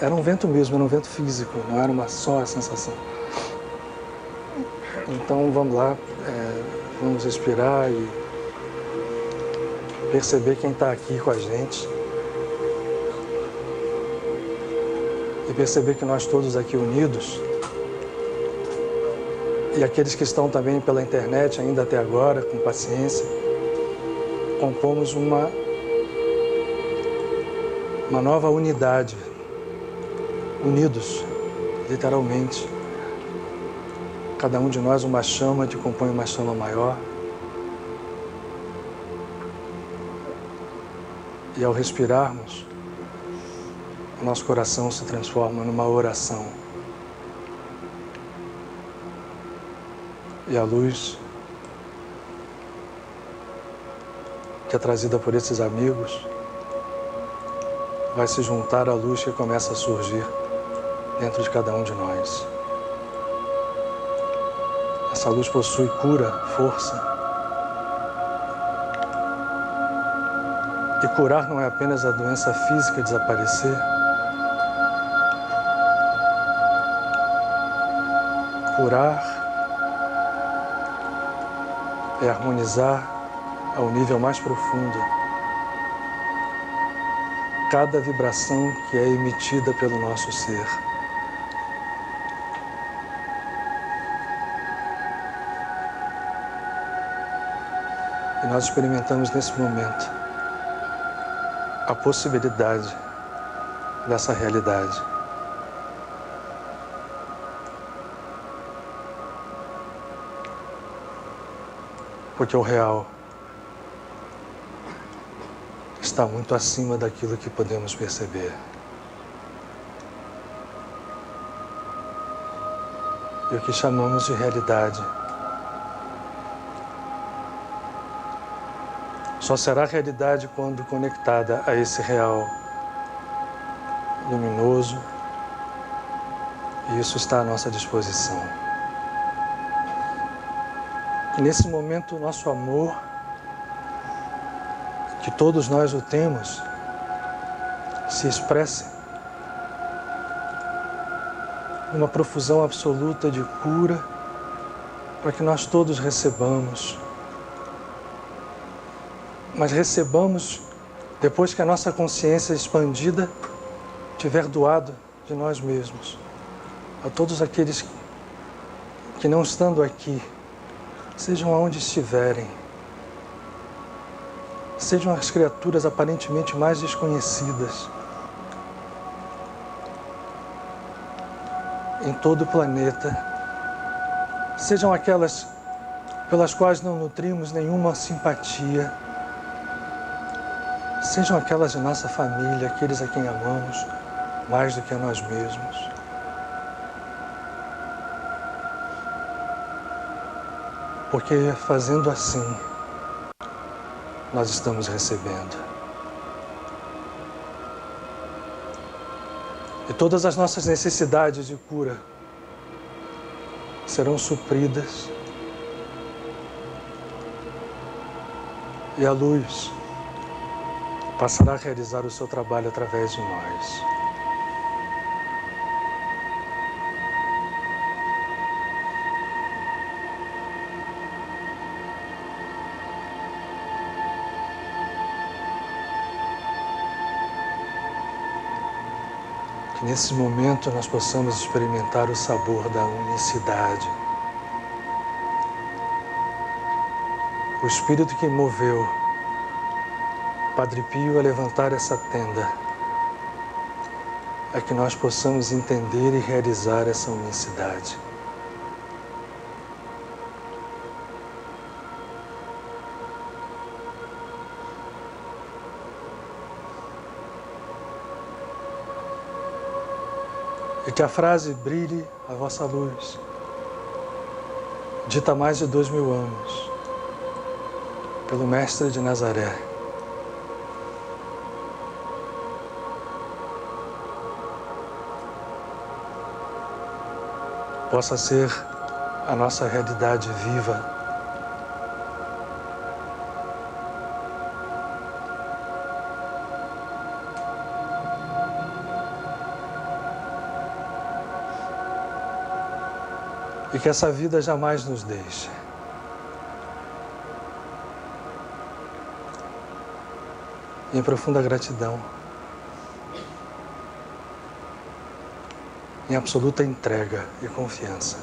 era um vento mesmo, era um vento físico, não era só a sensação. Então vamos lá, vamos respirar e perceber quem está aqui com a gente. E perceber que nós todos aqui unidos, e aqueles que estão também pela internet ainda até agora, com paciência, compomos uma nova unidade, unidos, literalmente. Cada um de nós uma chama que compõe uma chama maior. E ao respirarmos, o nosso coração se transforma numa oração. E a luz que é trazida por esses amigos vai se juntar à luz que começa a surgir dentro de cada um de nós. Essa luz possui cura, força. E curar não é apenas a doença física desaparecer. Curar é harmonizar ao nível mais profundo cada vibração que é emitida pelo nosso ser. E nós experimentamos nesse momento a possibilidade dessa realidade. Porque o real está muito acima daquilo que podemos perceber. E o que chamamos de realidade só será realidade quando conectada a esse real luminoso, e isso está à nossa disposição. E nesse momento, o nosso amor, que todos nós o temos, se expresse numa profusão absoluta de cura, para que nós todos recebamos. Mas recebamos depois que a nossa consciência expandida tiver doado de nós mesmos a todos aqueles que, não estando aqui, sejam aonde estiverem, sejam as criaturas aparentemente mais desconhecidas em todo o planeta, sejam aquelas pelas quais não nutrimos nenhuma simpatia, sejam aquelas de nossa família, aqueles a quem amamos mais do que a nós mesmos. Porque fazendo assim, nós estamos recebendo. E todas as nossas necessidades de cura serão supridas. E a luz passará a realizar o seu trabalho através de nós. Que nesse momento nós possamos experimentar o sabor da unicidade. O Espírito que moveu Padre Pio a levantar essa tenda é que nós possamos entender e realizar essa unicidade. E que a frase brilhe a vossa luz, dita há mais de 2000 anos, pelo Mestre de Nazaré, possa ser a nossa realidade viva. E que essa vida jamais nos deixe. Em profunda gratidão, em absoluta entrega e confiança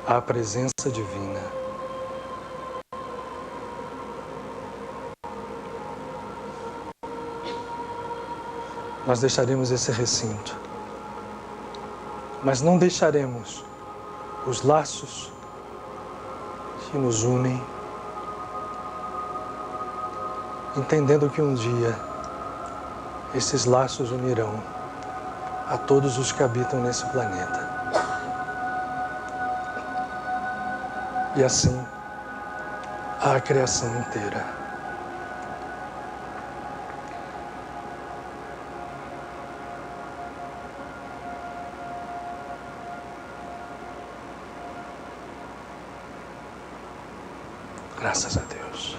à presença divina. Nós deixaremos esse recinto, mas não deixaremos os laços que nos unem, entendendo que um dia esses laços unirão a todos os que habitam nesse planeta. E assim, a criação inteira. Graças a Deus.